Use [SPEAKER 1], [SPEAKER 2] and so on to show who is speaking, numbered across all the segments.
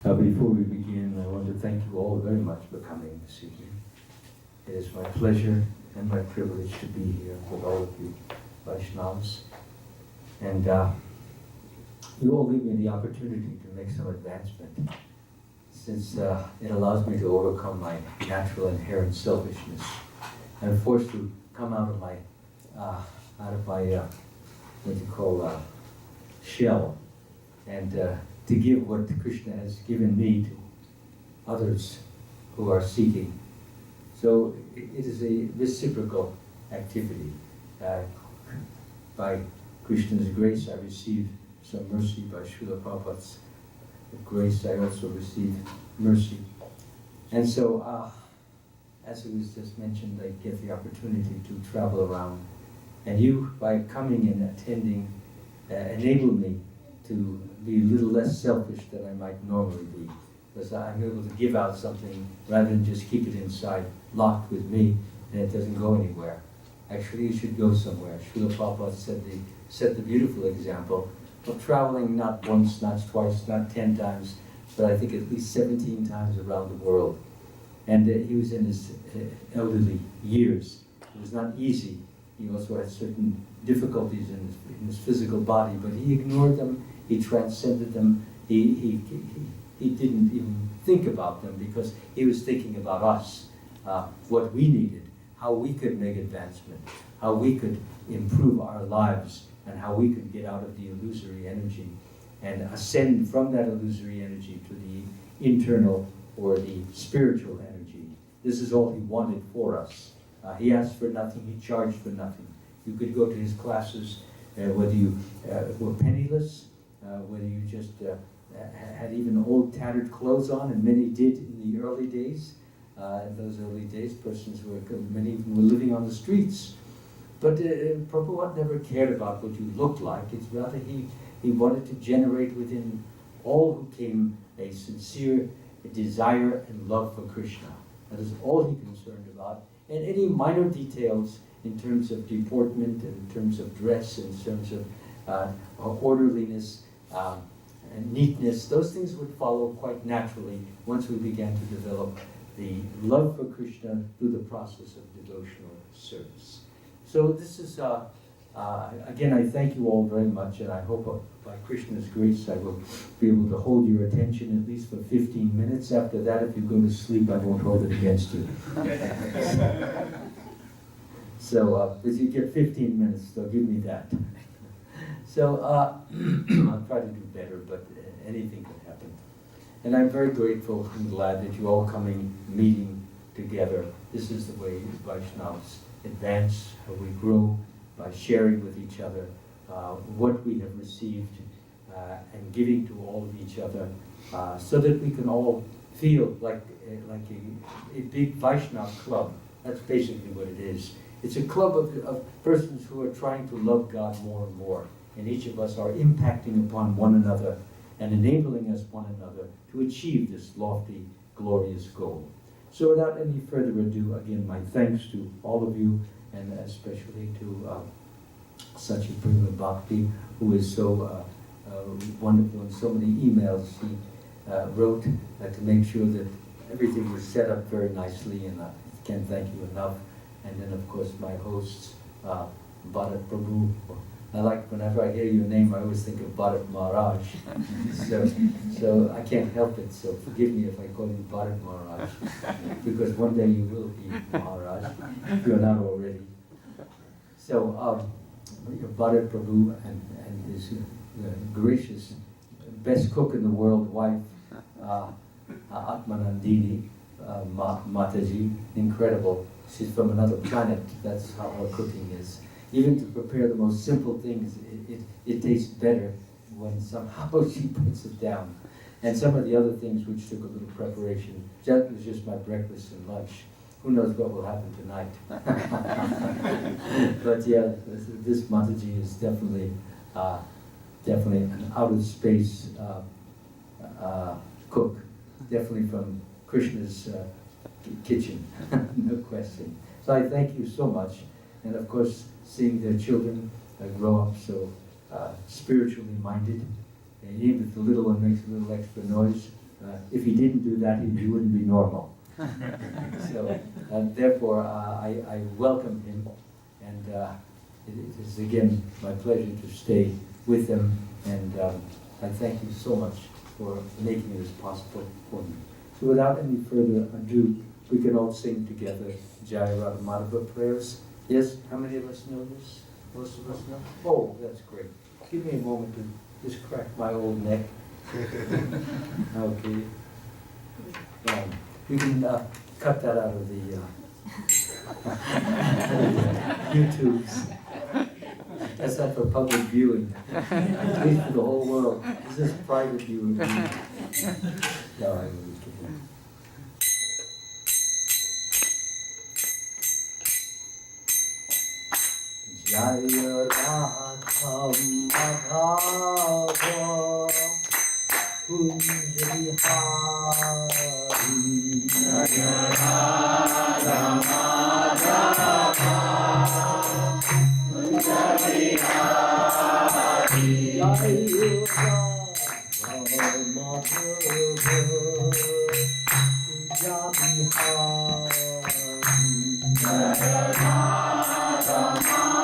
[SPEAKER 1] Before we begin, I want to thank you all very much for coming this evening. It is my pleasure and my privilege to be here with all of you Vaishnavas. And you all give me the opportunity to make some advancement, since it allows me to overcome my natural inherent selfishness. I'm forced to come out of my what you call shell, and to give what Krishna has given me to others who are seeking. So it is a reciprocal activity. By Krishna's grace, I received some mercy. By Srila Prabhupada's grace, I also received mercy. And so, as it was just mentioned, I get the opportunity to travel around. And you, by coming and attending, enable me to be a little less selfish than I might normally be, because I'm able to give out something rather than just keep it inside, locked with me, and it doesn't go anywhere. Actually, it should go somewhere. Srila Prabhupada set the beautiful example of traveling not once, not twice, not 10 times, but I think at least 17 times around the world. And he was in his elderly years. It was not easy. He also had certain difficulties in his physical body, but he ignored them, he transcended them, he didn't even think about them, because he was thinking about us, what we needed, how we could make advancement, how we could improve our lives, and how we could get out of the illusory energy and ascend from that illusory energy to the internal or the spiritual energy. This is all he wanted for us. He asked for nothing, he charged for nothing. You could go to his classes whether you were penniless, whether you just had even old tattered clothes on, and many did in the early days. In those early days, many even were living on the streets. But Prabhupada never cared about what you looked like. It's rather he wanted to generate within all who came a sincere desire and love for Krishna. That is all he concerned about. And any minor details in terms of deportment, in terms of dress, in terms of orderliness and neatness, those things would follow quite naturally once we began to develop the love for Krishna through the process of devotional service. So this is, again, I thank you all very much, and I hope by Krishna's grace I will be able to hold your attention at least for 15 minutes. After that, if you go to sleep, I won't hold it against you. So, if you get 15 minutes, so give me that. So, I'll try to do better, but anything can happen. And I'm very grateful and glad that you're all coming, meeting together. This is the way Vaishnavas advance, how we grow, by sharing with each other what we have received and giving to all of each other, so that we can all feel like a big Vaishnava club. That's basically what it is. It's a club of persons who are trying to love God more and more, and each of us are impacting upon one another and enabling us one another to achieve this lofty, glorious goal. So without any further ado, again, my thanks to all of you, and especially to Sacramento Bhakti, who is so wonderful, and so many emails he wrote to make sure that everything was set up very nicely, and I can't thank you enough. And then, of course, my hosts, Bharat Prabhu. I like, whenever I hear your name, I always think of Bharat Maharaj. so I can't help it, so forgive me if I call you Bharat Maharaj, because one day you will be Maharaj, if you're not already. So, Bharat Prabhu and his gracious, best cook in the world, wife, Atmanandini, Mataji, incredible. She's from another planet. That's how her cooking is. Even to prepare the most simple things, it tastes better when somehow she puts it down. And some of the other things which took a little preparation, that was just my breakfast and lunch. Who knows what will happen tonight? But yeah, this Mataji is definitely an outer space cook, definitely from Krishna's kitchen, no question. So I thank you so much, and of course, seeing their children grow up so spiritually minded, and even if the little one makes a little extra noise, If he didn't do that, he wouldn't be normal. So, therefore, I welcome him, and it is again my pleasure to stay with them, and I thank you so much for making this possible for me. So without any further ado, we can all sing together Jaya Radha Madhava prayers. Yes, how many of us know this? Most of us know? Oh, that's great. Give me a moment to just crack my old neck. Okay. You can cut that out of the YouTubes. That's not for public viewing. At least for the whole world. This is private viewing. No, I will keep it. Jaya Radha Madhava Kunja Vihari. Jaya Radha Madhava Kunja Vihari. Jaya Radha Madhava Kunja Vihari. Jaya Radha Madhava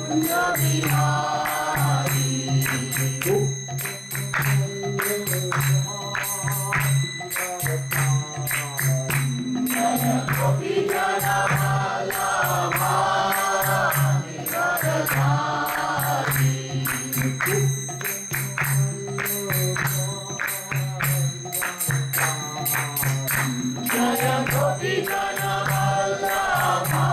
[SPEAKER 1] Kunja Vihari. Gopi Jana Vallabha Jaya Gopi Jana Vallabha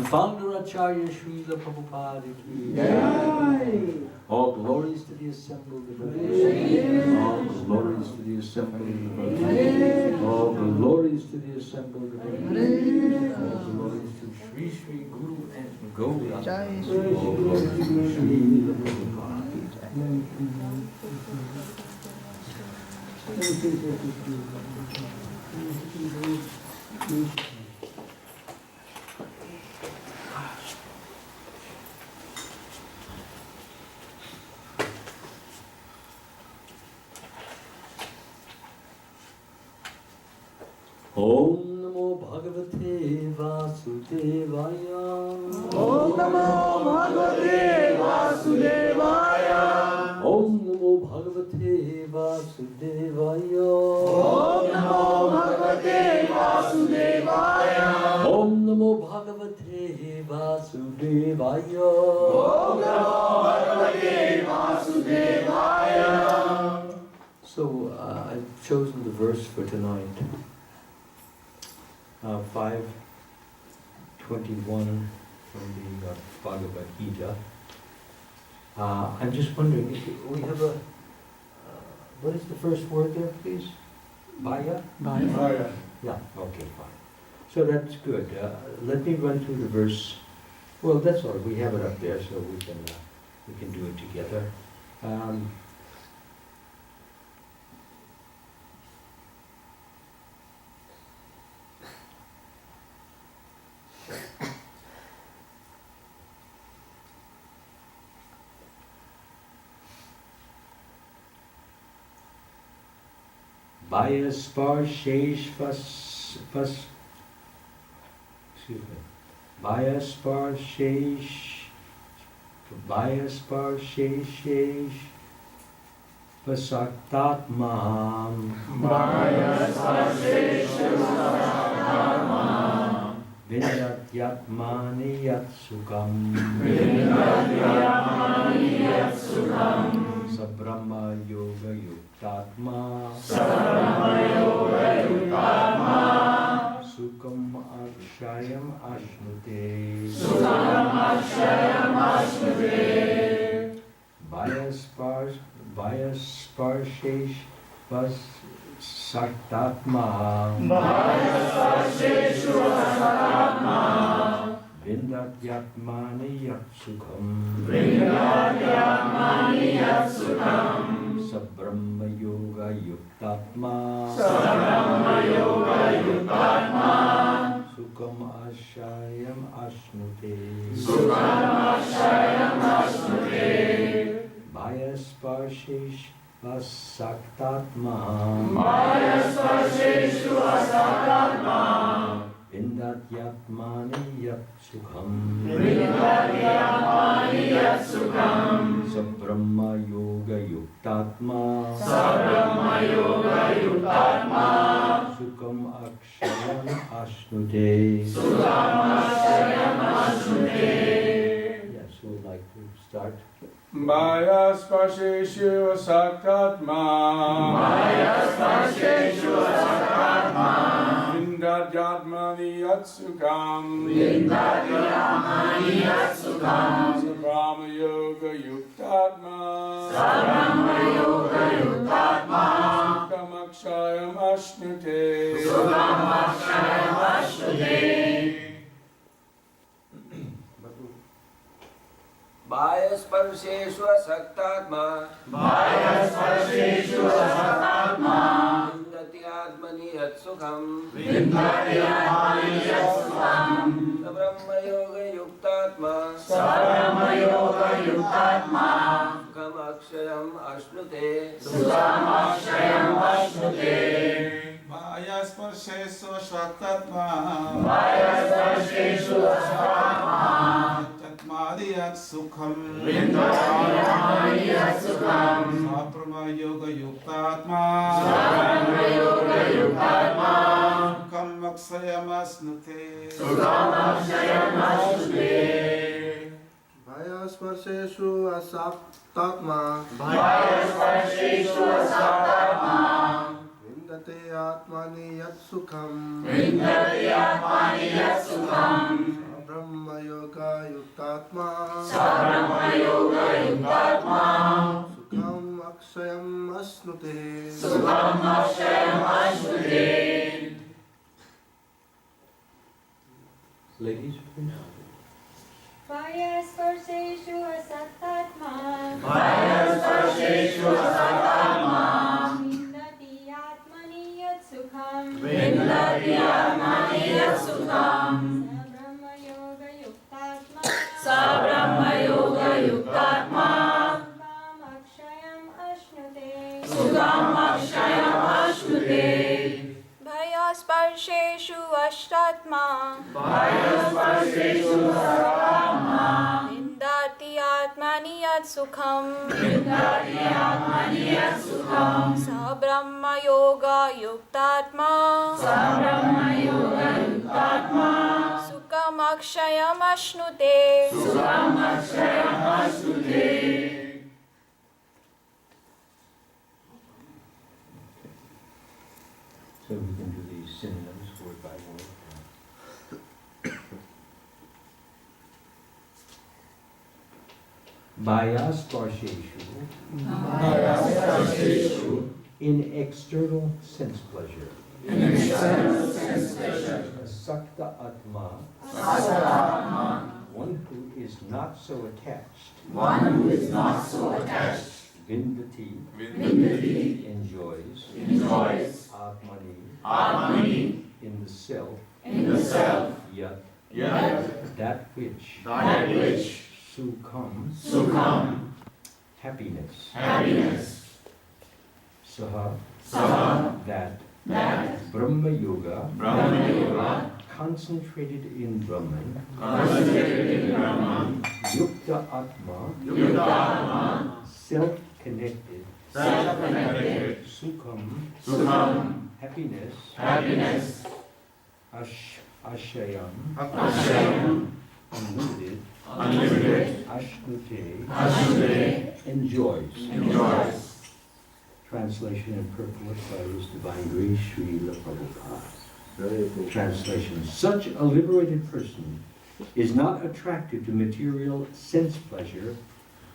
[SPEAKER 1] Founder Acharya Srila Prabhupada ki. All glories to the assembled devotees. All glories to the assembled devotees. All glories to the assembled devotees. All glories to Sri Sri Guru and Gaura. All glories to Srila Prabhupada. Om Namo Bhagavate Vasudevaya.
[SPEAKER 2] Om Namo Bhagavate Vasudevaya.
[SPEAKER 1] Om Namo Bhagavate Vasudevaya.
[SPEAKER 2] Om Namo Bhagavate Vasudevaya.
[SPEAKER 1] Om Namo Bhagavate Vasudevaya.
[SPEAKER 2] Om Namo Bhagavate Vasudevaya.
[SPEAKER 1] So I've chosen the verse for tonight. 5:21 from the Bhagavad Gita. I'm just wondering, if we have a, what is the first word there, please? Bhaya?
[SPEAKER 2] Bhaya.
[SPEAKER 1] Yeah, okay, fine. So that's good. Let me run through the verse. Well, that's all. We have it up there, so we can do it together. Bhaya sparshesh pasaktatmam vindatyatmani yatsukam sabrahma yoga yukta Yuktatma Sukham Akshayam Ashnute Vayasparshesh Vas Saktatma Vindatyatmani Yat Sukham Sabrahma Yoga Yuktatma Sukham Ashayam Ashnute Vayasparshesh Vasaktatma Vindatyatmani Yat Sukham Sabrahma Yoga Yuktatma Sukham Akshayam Ashnute. Yes, who would like to start?
[SPEAKER 2] Vayasparseshu asaktatma Vindatyatmani yatsukam Sabrahma yoga yuktatma Sukham akshayam ashnute
[SPEAKER 3] Vayasparseshu asaktatma Vindati atmani yat sukham Sabrahma yoga yuktatma Sukham akshayam ashnute
[SPEAKER 4] Vayasparseshu asaktatma Tatmadiyat sukham Sabrahma yoga yuktatma Sukham akshayam asnute
[SPEAKER 5] Vayasparseshu asaktatma Vindate atmani yat sukham Brahma yoga yuktatma Sukham akshayam asnute
[SPEAKER 1] Ladies, please.
[SPEAKER 6] Vayasparseshu asaktatma Vindati atmani yat sukham Sabrahma yoga yuktatma Sukham akshayam ashnute Vayasparseshu ashtatma Vindati atmani yat sukham Sabrahma yoga yuktatma Sukham akshayam ashnute
[SPEAKER 1] So we can do these synonyms word by word. Vayasparseshu in external sense pleasure. Sakta Atma, one who is not so attached. Vindati, enjoys. Atmani, in the self. Yat, that which. Sukham, happiness. Saha, that. Brahma Yoga, concentrated in Brahman. Yukta Atma, self-connected. Sukham, happiness. Ashayam, unlimited. Ashnute, enjoys. Translation and purport by His Divine Grace, Srila Prabhupada. Translation. Such a liberated person is not attracted to material sense pleasure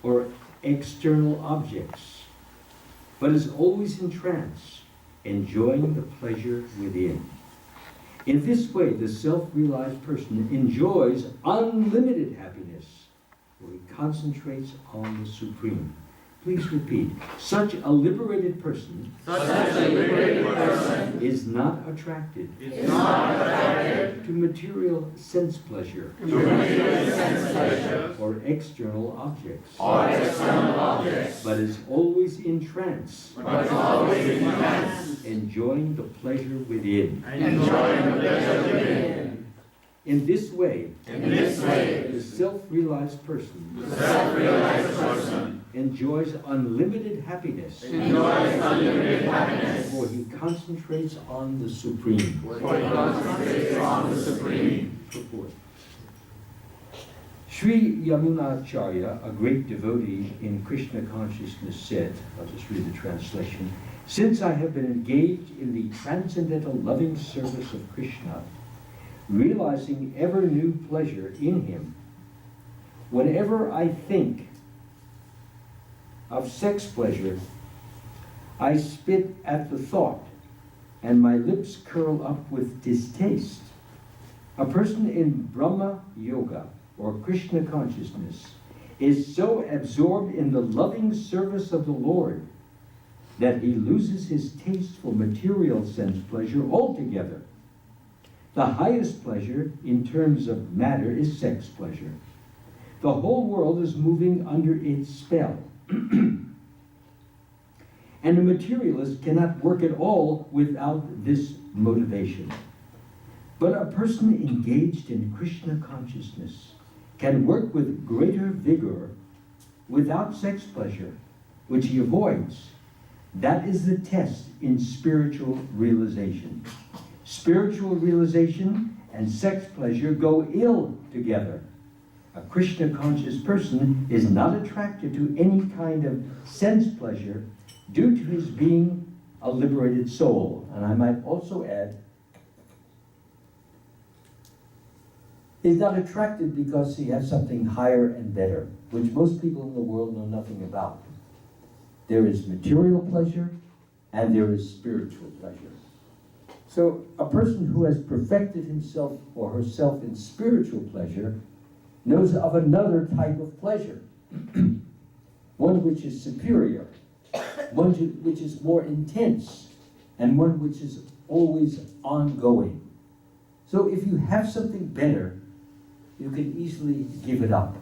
[SPEAKER 1] or external objects, but is always in trance, enjoying the pleasure within. In this way, the self-realized person enjoys unlimited happiness, where he concentrates on the Supreme. Please repeat. Such a liberated person is not attracted to material sense pleasure or external objects, but is always in trance, enjoying the pleasure within. In this way, the self-realized person enjoys unlimited happiness, for he concentrates on the Supreme. Purport. Sri Yamunacharya, a great devotee in Krishna consciousness, said, I'll just read the translation, "Since I have been engaged in the transcendental loving service of Krishna, realizing ever new pleasure in him, whenever I think of sex pleasure, I spit at the thought, and my lips curl up with distaste. A person in Brahma Yoga, or Krishna consciousness, is so absorbed in the loving service of the Lord that he loses his taste for material sense pleasure altogether. The highest pleasure in terms of matter is sex pleasure. The whole world is moving under its spell. And a materialist cannot work at all without this motivation. But a person engaged in Krishna consciousness can work with greater vigor without sex pleasure, which he avoids. That is the test in spiritual realization. Spiritual realization and sex pleasure go ill together. A Krishna conscious person is not attracted to any kind of sense pleasure due to his being a liberated soul. And I might also add, he's not attracted because he has something higher and better, which most people in the world know nothing about. There is material pleasure and there is spiritual pleasure. So a person who has perfected himself or herself in spiritual pleasure knows of another type of pleasure, one which is superior, one which is more intense, and one which is always ongoing. So if you have something better, you can easily give it up.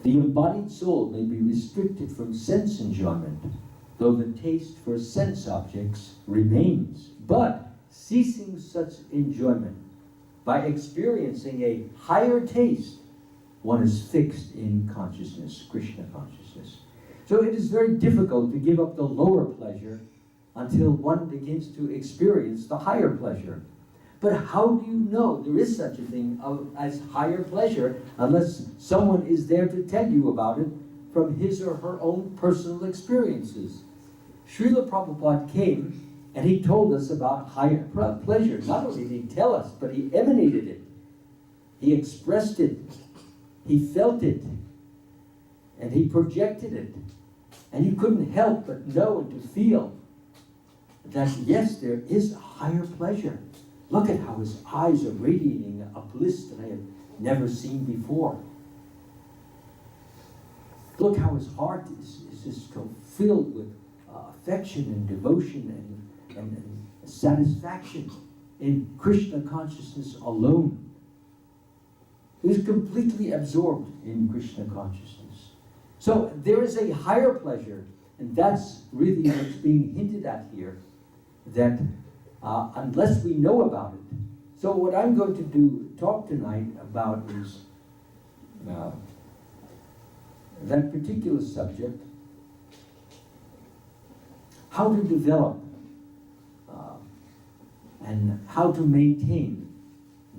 [SPEAKER 1] The embodied soul may be restricted from sense enjoyment, though the taste for sense objects remains. But ceasing such enjoyment, by experiencing a higher taste, one is fixed in consciousness, Krishna consciousness. So it is very difficult to give up the lower pleasure until one begins to experience the higher pleasure. But how do you know there is such a thing as higher pleasure unless someone is there to tell you about it from his or her own personal experiences? Srila Prabhupada came and he told us about higher pleasure. Not only did he tell us, but he emanated it. He expressed it. He felt it. And he projected it. And you couldn't help but know and to feel that yes, there is a higher pleasure. Look at how his eyes are radiating a bliss that I have never seen before. Look how his heart is just so filled with affection and devotion and satisfaction in Krishna consciousness alone. He is completely absorbed in Krishna consciousness. So there is a higher pleasure, and that's really what's being hinted at here, that unless we know about it. So what I'm going to talk tonight about is that particular subject, how to develop and how to maintain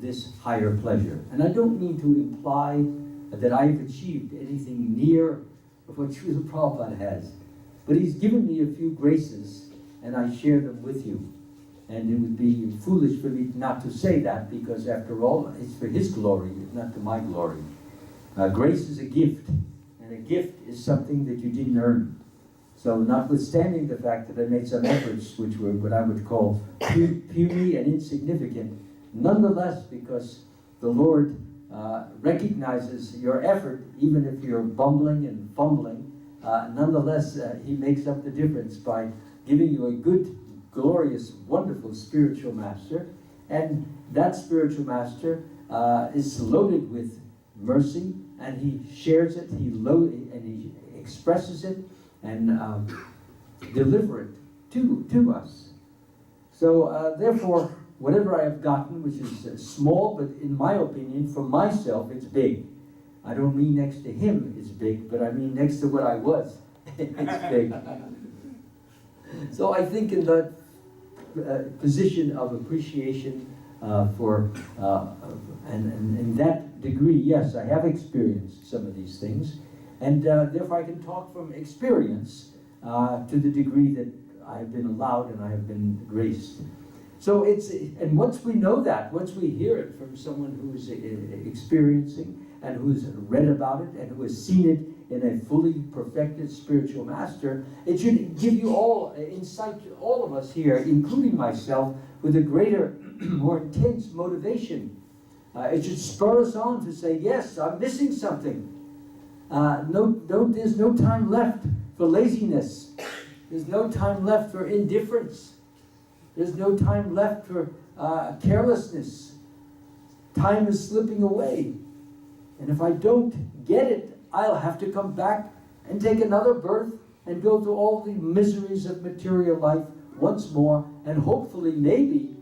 [SPEAKER 1] this higher pleasure. And I don't mean to imply that I've achieved anything near what Srila Prabhupada has, but he's given me a few graces, and I share them with you. And it would be foolish for me not to say that, because after all, it's for his glory, not to my glory. Grace is a gift, and a gift is something that you didn't earn. So notwithstanding the fact that I made some efforts which were what I would call puny and insignificant, nonetheless, because the Lord recognizes your effort, even if you're bumbling and fumbling, nonetheless, he makes up the difference by giving you a good, glorious, wonderful spiritual master. And that spiritual master is loaded with mercy, and he shares it, and he expresses it, and deliver it to us. So therefore, whatever I have gotten, which is small, but in my opinion, for myself, it's big. I don't mean next to him it's big, but I mean next to what I was, it's big. So I think in that position of appreciation and in that degree, yes, I have experienced some of these things. And therefore I can talk from experience to the degree that I have been allowed and I have been graced. So and once we know that, once we hear it from someone who is experiencing and who's read about it and who has seen it in a fully perfected spiritual master, it should give you all insight, to all of us here, including myself, with a greater, more intense motivation. It should spur us on to say, yes, I'm missing something. There's no time left for laziness. There's no time left for indifference. There's no time left for carelessness. Time is slipping away. And if I don't get it, I'll have to come back and take another birth and go through all the miseries of material life once more, and hopefully, maybe,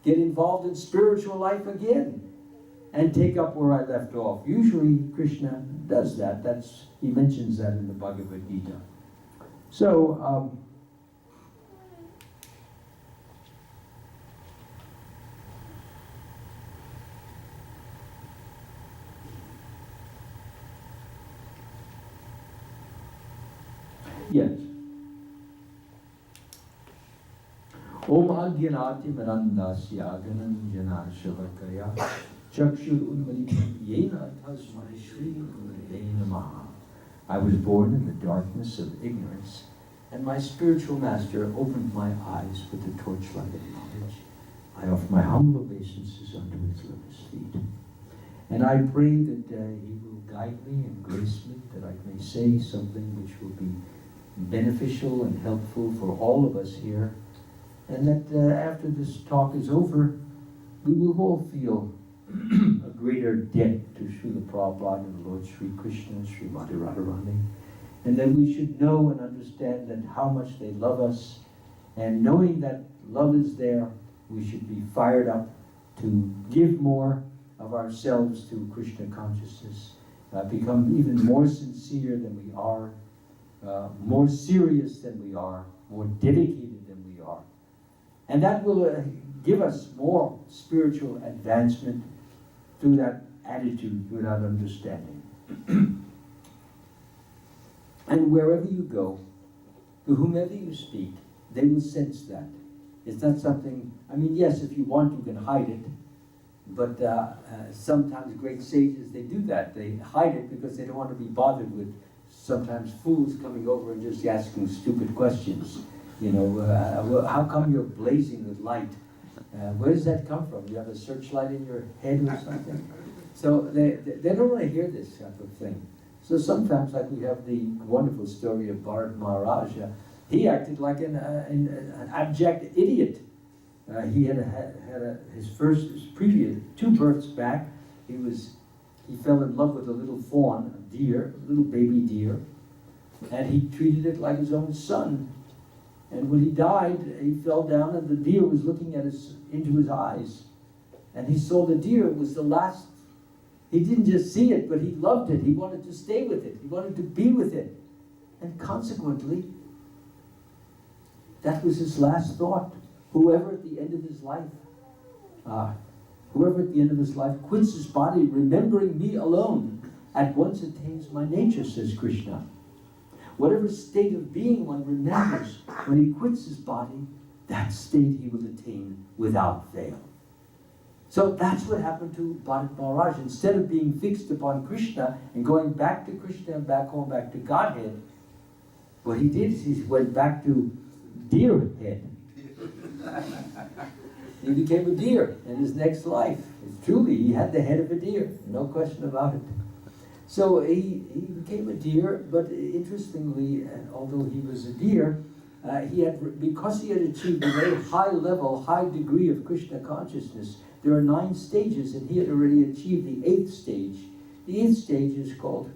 [SPEAKER 1] get involved in spiritual life again and take up where I left off. Usually Krishna does that. He mentions that in the Bhagavad Gita. So, yes. Om Agyanati Marandasya Gananjana Shavakaya Chakshur Unmalitam Yena Tasmai Shri Gurave Namaha. I was born in the darkness of ignorance, and my spiritual master opened my eyes with the torchlight of knowledge. I offer my humble obeisances unto his lotus feet. And I pray that he will guide me and grace me, that I may say something which will be beneficial and helpful for all of us here, and that after this talk is over, we will all feel a greater debt to Srila Prabhupada and Lord Sri Krishna and Srimati Radharani, and that we should know and understand that how much they love us, and knowing that love is there, we should be fired up to give more of ourselves to Krishna consciousness, become even more sincere than we are, more serious than we are, more dedicated than we are. And that will give us more spiritual advancement through that attitude, through that understanding. And wherever you go, to whomever you speak, they will sense that. It's not something, I mean, yes, if you want, you can hide it. But sometimes great sages, they do that. They hide it because they don't want to be bothered with sometimes fools coming over and just asking stupid questions. You know, how come you're blazing with light? Where does that come from? You have a searchlight in your head or something? So they don't want to hear this type of thing. So sometimes, like we have the wonderful story of Bharat Maharaja, he acted like an abject idiot. He had his previous 2 births back, he fell in love with a little fawn, a deer, a little baby deer, and he treated it like his own son. And when he died, he fell down, and the deer was looking into his eyes. And he saw the deer was the last. He didn't just see it, but he loved it. He wanted to stay with it. He wanted to be with it. And consequently, that was his last thought. Whoever at the end of his life Whoever at the end of his life quits his body, remembering me alone, at once attains my nature, says Krishna. Whatever state of being one remembers when he quits his body, that state he will attain without fail. So that's what happened to Bharat Maharaj. Instead of being fixed upon Krishna and going back to Krishna and back home, back to Godhead, what he did is he went back to deer head. He became a deer in his next life. Truly, he had the head of a deer, no question about it. So he became a deer, but interestingly, although he was a deer, because he had achieved a very high level, high degree of Krishna consciousness, there are 9 stages, and he had already achieved the 8th stage. The 8th stage is called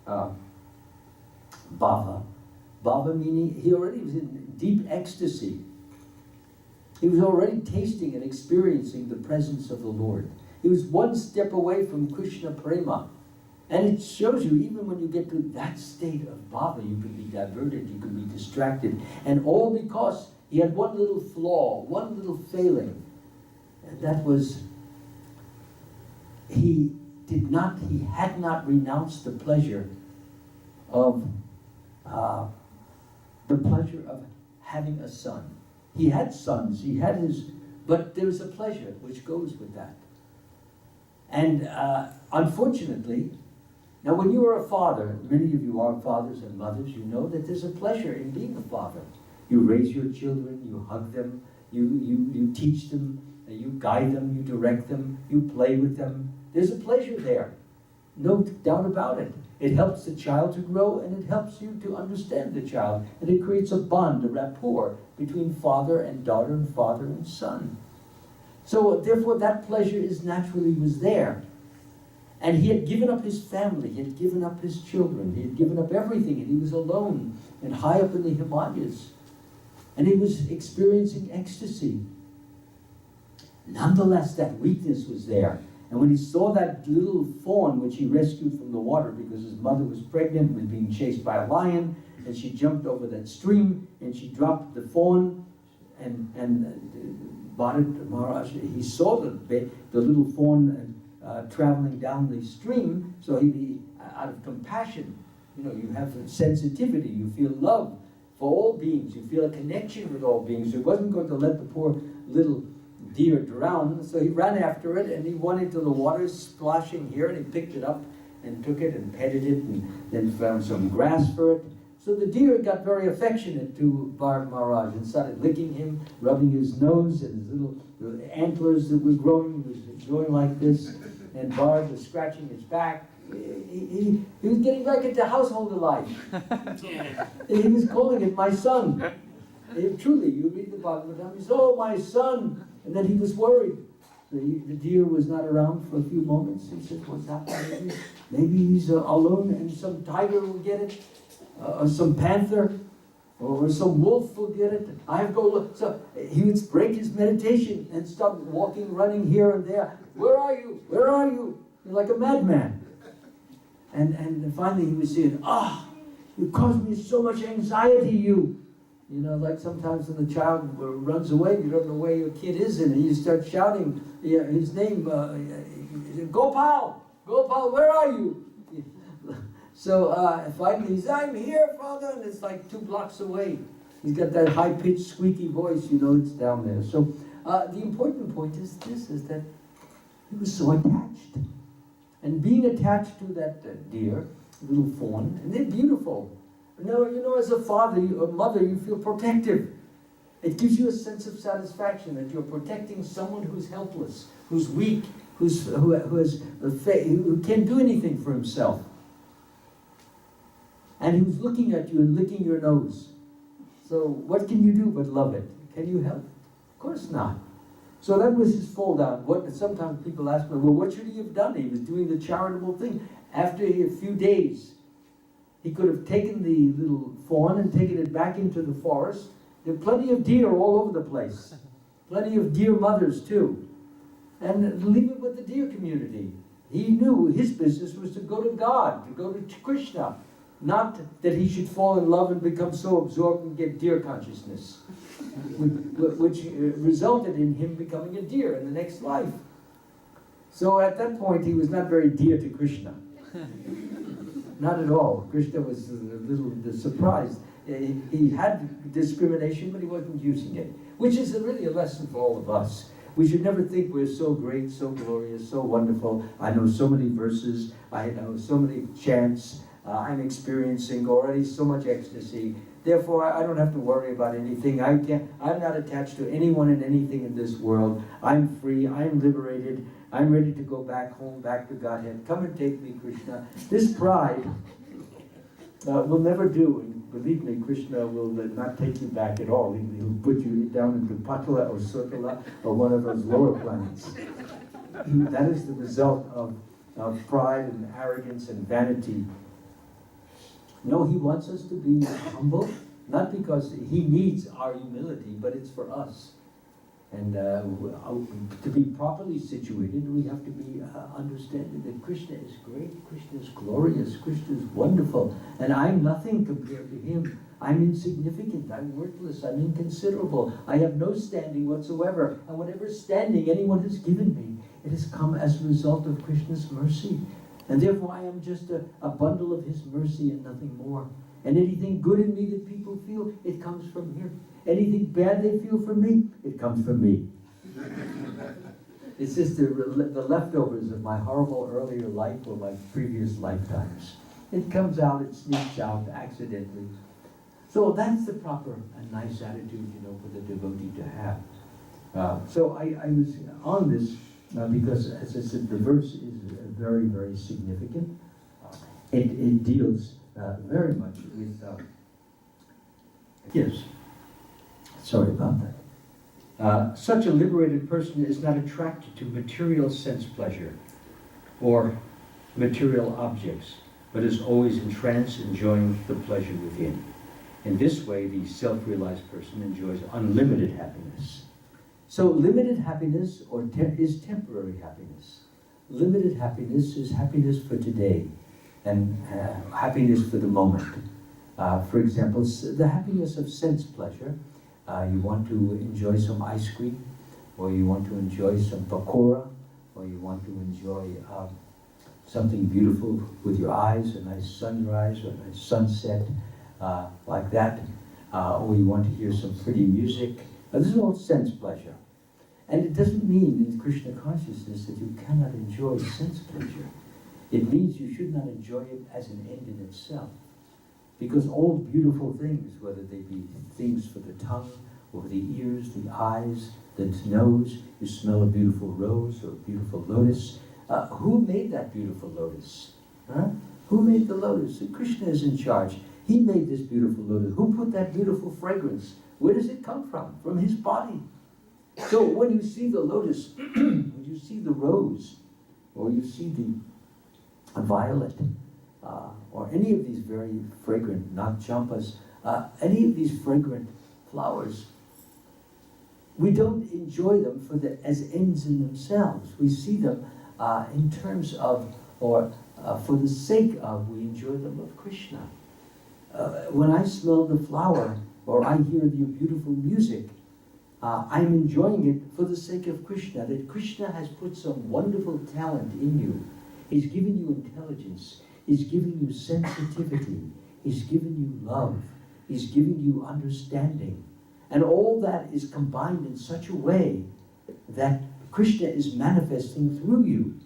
[SPEAKER 1] Bhava. Bhava meaning he already was in deep ecstasy. He was already tasting and experiencing the presence of the Lord. He was one step away from Krishna Prema. And it shows you, even when you get to that state of bhava, you can be diverted, you can be distracted. And all because he had one little flaw, one little failing. And that was, he had not renounced the pleasure of having a son. He had sons, but there was a pleasure which goes with that. And unfortunately, now when you are a father, many of you are fathers and mothers, you know that there's a pleasure in being a father. You raise your children, you hug them, you teach them, you guide them, you direct them, you play with them. There's a pleasure there, no doubt about it. It helps the child to grow, and it helps you to understand the child. And it creates a bond, a rapport between father and daughter and father and son. So therefore that pleasure was there. And he had given up his family, he had given up his children, he had given up everything, and he was alone and high up in the Himalayas. And he was experiencing ecstasy. Nonetheless, that weakness was there. And when he saw that little fawn, which he rescued from the water because his mother was pregnant and was being chased by a lion, and she jumped over that stream, and she dropped the fawn, and Bharat Maharaj, he saw the little fawn traveling down the stream, so he, out of compassion, you have sensitivity, you feel love for all beings, you feel a connection with all beings. He wasn't going to let the poor little deer drown, so he ran after it, and he went into the water, splashing here, and he picked it up and took it and petted it, and then found some grass for it. So the deer got very affectionate to Bharat Maharaj and started licking him, rubbing his nose and his little antlers that were growing. He was going like this, and Bharat was scratching his back. He was getting back into household life. He was calling it my son. Truly, you read the Bhagavad, he said, "Oh, my son." And then he was worried. The deer was not around for a few moments. He said, "What's happening? Maybe he's alone and some tiger will get it, or some panther, or some wolf will get it. I have to go look." So he would break his meditation and start walking, running here and there. "Where are you? Where are you?" Like a madman. And finally he was saying, "You caused me so much anxiety, you." Like sometimes when the child runs away, you don't know where your kid is, and you start shouting his name, "Gopal! Gopal, where are you?" So finally he says, "I'm here, Father," and it's like 2 blocks away. He's got that high-pitched, squeaky voice, it's down there. So the important point is this, is that he was so attached. And being attached to that deer, little fawn, and they're beautiful. Now, as a father or mother, you feel protective. It gives you a sense of satisfaction that you're protecting someone who's helpless, who's weak, who can't do anything for himself. And who's looking at you and licking your nose. So what can you do but love it? Can you help? Of course not. So that was his fall down. Sometimes people ask me, well, what should he have done? He was doing the charitable thing. After a few days, he could have taken the little fawn and taken it back into the forest. There are plenty of deer all over the place. Plenty of deer mothers too. And leave it with the deer community. He knew his business was to go to God, to go to Krishna. Not that he should fall in love and become so absorbed and get deer consciousness. Which resulted in him becoming a deer in the next life. So at that point, he was not very dear to Krishna. Not at all. Krishna was a little surprised. He had discrimination, but he wasn't using it, which is really a lesson for all of us. We should never think we're so great, so glorious, so wonderful. I know so many verses. I know so many chants. I'm experiencing already so much ecstasy. Therefore, I don't have to worry about anything. I'm not attached to anyone and anything in this world. I'm free. I'm liberated. I'm ready to go back home, back to Godhead. Come and take me, Krishna. This pride will never do. And believe me, Krishna will not take you back at all. He'll put you down into Patala or Sutala or one of those lower planets. That is the result of pride and arrogance and vanity. No, he wants us to be humble, not because he needs our humility, but it's for us. And to be properly situated, we have to be understanding that Krishna is great, Krishna is glorious, Krishna is wonderful, and I'm nothing compared to him. I'm insignificant, I'm worthless, I'm inconsiderable, I have no standing whatsoever, and whatever standing anyone has given me, it has come as a result of Krishna's mercy. And therefore I am just a bundle of his mercy and nothing more. And anything good in me that people feel, it comes from here. Anything bad they feel from me, it comes from me. It's just the leftovers of my horrible earlier life or my previous lifetimes. It comes out, it sneaks out accidentally. So that's the proper and nice attitude, for the devotee to have. So I was on this because, as I said, the verse is very, very significant. It deals very much with, yes, sorry about that. Such a liberated person is not attracted to material sense pleasure or material objects, but is always entranced, enjoying the pleasure within. In this way, the self-realized person enjoys unlimited happiness. So limited happiness is temporary happiness. Limited happiness is happiness for today and happiness for the moment. For example, the happiness of sense pleasure. You want to enjoy some ice cream, or you want to enjoy some pakora, or you want to enjoy something beautiful with your eyes, a nice sunrise or a nice sunset, like that, or you want to hear some pretty music. This is all sense pleasure. And it doesn't mean in Krishna consciousness that you cannot enjoy sense pleasure. It means you should not enjoy it as an end in itself. Because all beautiful things, whether they be things for the tongue, or the ears, the eyes, the nose, you smell a beautiful rose or a beautiful lotus. Who made that beautiful lotus? Huh? Who made the lotus? Krishna is in charge. He made this beautiful lotus. Who put that beautiful fragrance? Where does it come from? From his body. So when you see the lotus, when you see the rose, or you see the violet, or any of these very fragrant, not champas, any of these fragrant flowers, we don't enjoy them as ends in themselves. We see them in terms of, or for the sake of, we enjoy them of Krishna. When I smell the flower, or I hear the beautiful music, I'm enjoying it for the sake of Krishna, that Krishna has put some wonderful talent in you. He's given you intelligence. He's given you sensitivity. He's given you love. He's given you understanding. And all that is combined in such a way that Krishna is manifesting through you.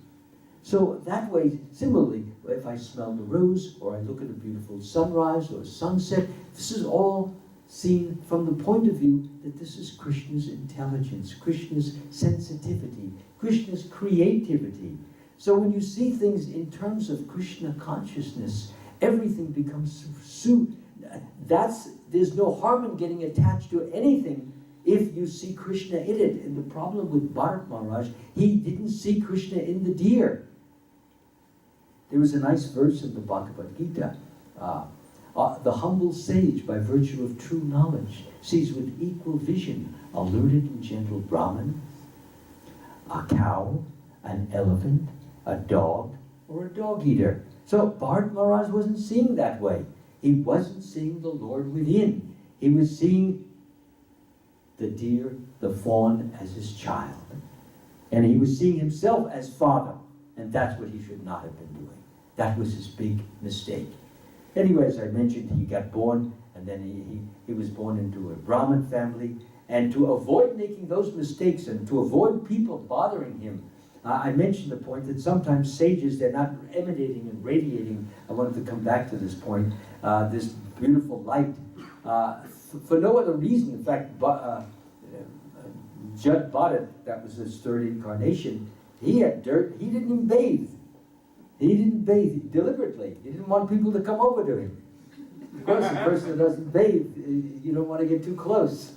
[SPEAKER 1] So that way, similarly, if I smell the rose, or I look at a beautiful sunrise or sunset, this is all seen from the point of view that this is Krishna's intelligence, Krishna's sensitivity, Krishna's creativity. So when you see things in terms of Krishna consciousness, everything becomes there's no harm in getting attached to anything if you see Krishna in it. And the problem with Bharat Maharaj, he didn't see Krishna in the deer. There was a nice verse in the Bhagavad Gita. The humble sage, by virtue of true knowledge, sees with equal vision a learned and gentle Brahmin, a cow, an elephant, a dog, or a dog-eater. So Bharat Maharaj wasn't seeing that way. He wasn't seeing the Lord within. He was seeing the deer, the fawn, as his child. And he was seeing himself as father, and that's what he should not have been doing. That was his big mistake. Anyway, as I mentioned, he got born, and then he was born into a Brahmin family. And to avoid making those mistakes and to avoid people bothering him, I mentioned the point that sometimes sages, they're not emanating and radiating. I wanted to come back to this point. This beautiful light, for no other reason. In fact, Jud Bharat, that was his third incarnation, he had dirt. He didn't even bathe. He didn't bathe deliberately. He didn't want people to come over to him. Of course, the person that doesn't bathe, you don't want to get too close.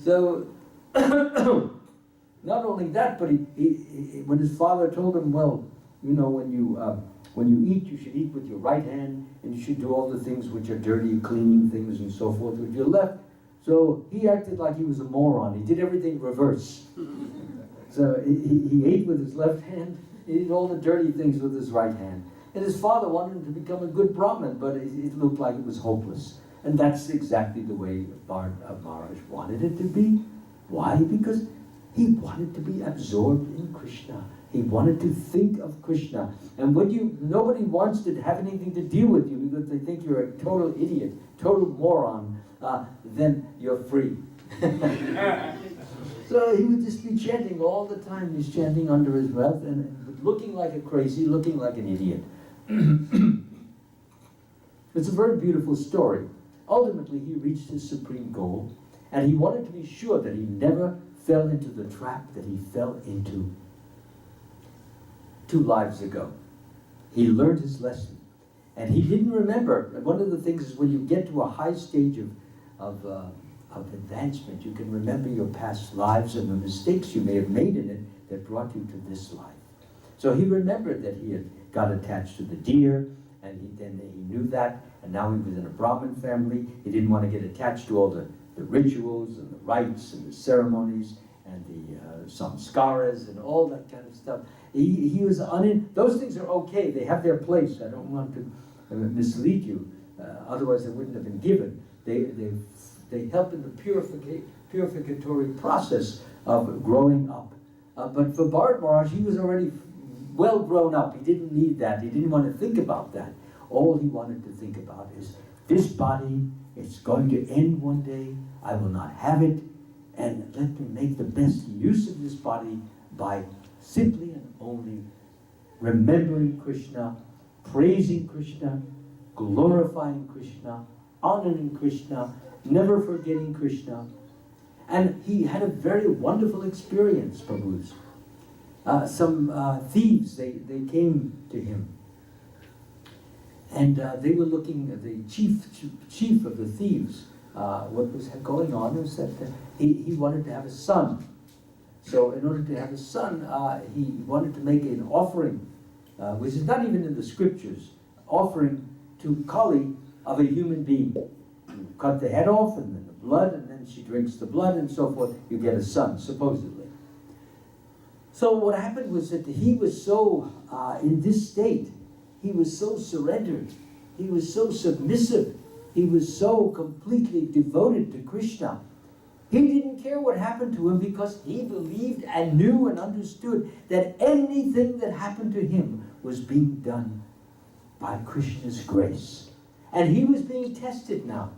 [SPEAKER 1] So, not only that, but when his father told him, well, you know, when you eat, you should eat with your right hand, and you should do all the things which are dirty, cleaning things and so forth with your left. So he acted like he was a moron. He did everything reverse. So he ate with his left hand, he did all the dirty things with his right hand. And his father wanted him to become a good Brahmin, but it looked like it was hopeless. And that's exactly the way Bharat Maharaj wanted it to be. Why? Because he wanted to be absorbed in Krishna. He wanted to think of Krishna. And when nobody wants to have anything to deal with you because they think you're a total idiot, total moron, then you're free. So he would just be chanting all the time. He's chanting under his breath and looking like a crazy, looking like an idiot. It's a very beautiful story. Ultimately, he reached his supreme goal, and he wanted to be sure that he never fell into the trap that he fell into 2 lives ago. He learned his lesson, and he didn't remember. And one of the things is when you get to a high stage of advancement, you can remember your past lives and the mistakes you may have made in it that brought you to this life. So he remembered that he had got attached to the deer, and he knew that, and now he was in a Brahmin family. He didn't want to get attached to all the rituals and the rites and the ceremonies and the samskaras and all that kind of stuff. He was those things are okay. They have their place. I don't want to mislead you. Otherwise, they wouldn't have been given. They help in the purificatory process of growing up. But for Bharat Maharaj, he was already well grown up. He didn't need that. He didn't want to think about that. All he wanted to think about is, this body, it's going to end one day. I will not have it. And let me make the best use of this body by simply and only remembering Krishna, praising Krishna, glorifying Krishna, honoring Krishna, never forgetting Krishna. And he had a very wonderful experience, Prabhu's. Some thieves, they came to him. And they were looking at the chief of the thieves. What was going on was that he wanted to have a son. So in order to have a son, he wanted to make an offering, which is not even in the scriptures, offering to Kali of a human being. You cut the head off and then the blood, and then she drinks the blood and so forth. You get a son, supposedly. So what happened was that he was so, in this state, he was so surrendered, he was so submissive, he was so completely devoted to Krishna. He didn't care what happened to him because he believed and knew and understood that anything that happened to him was being done by Krishna's grace. And he was being tested now.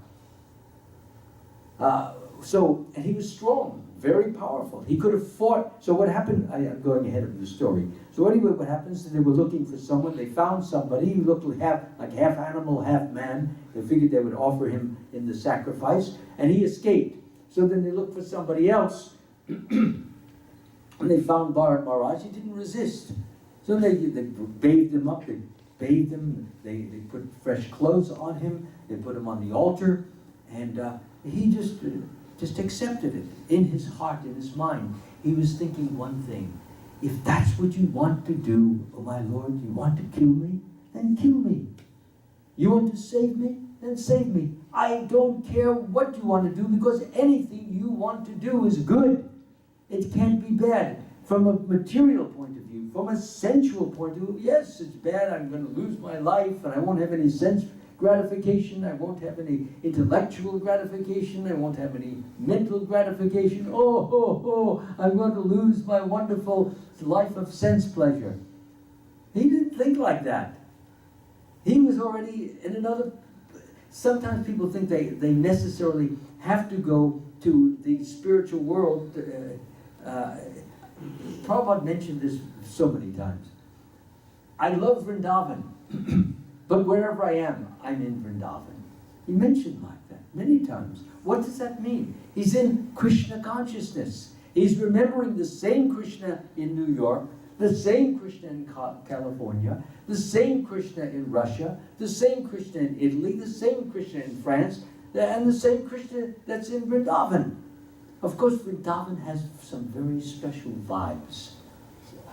[SPEAKER 1] And he was strong, very powerful. He could have fought. So what happened, I'm going ahead of the story. So anyway, what happens is they were looking for someone. They found somebody who looked like half animal, half man. They figured they would offer him in the sacrifice, and he escaped. So then they looked for somebody else, and they found Bharat Maharaj. He didn't resist. So they bathed him up. They bathed him. They put fresh clothes on him. They put him on the altar, and he just accepted it in his heart, in his mind. He was thinking one thing: if that's what you want to do, oh my Lord, you want to kill me, then kill me. You want to save me, then save me. I don't care what you want to do, because anything you want to do is good. It can't be bad. From a material point of view, from a sensual point of view, yes, it's bad. I'm going to lose my life and I won't have any sense gratification, I won't have any intellectual gratification, I won't have any mental gratification. I'm going to lose my wonderful life of sense pleasure. He didn't think like that. He was already in another... Sometimes people think they necessarily have to go to the spiritual world. Prabhupada mentioned this so many times. I love Vrindavan, but wherever I am, I'm in Vrindavan. He mentioned like that many times. What does that mean? He's in Krishna consciousness. He's remembering the same Krishna in New York, the same Krishna in California, the same Krishna in Russia, the same Krishna in Italy, the same Krishna in France, and the same Krishna that's in Vrindavan. Of course, Vrindavan has some very special vibes.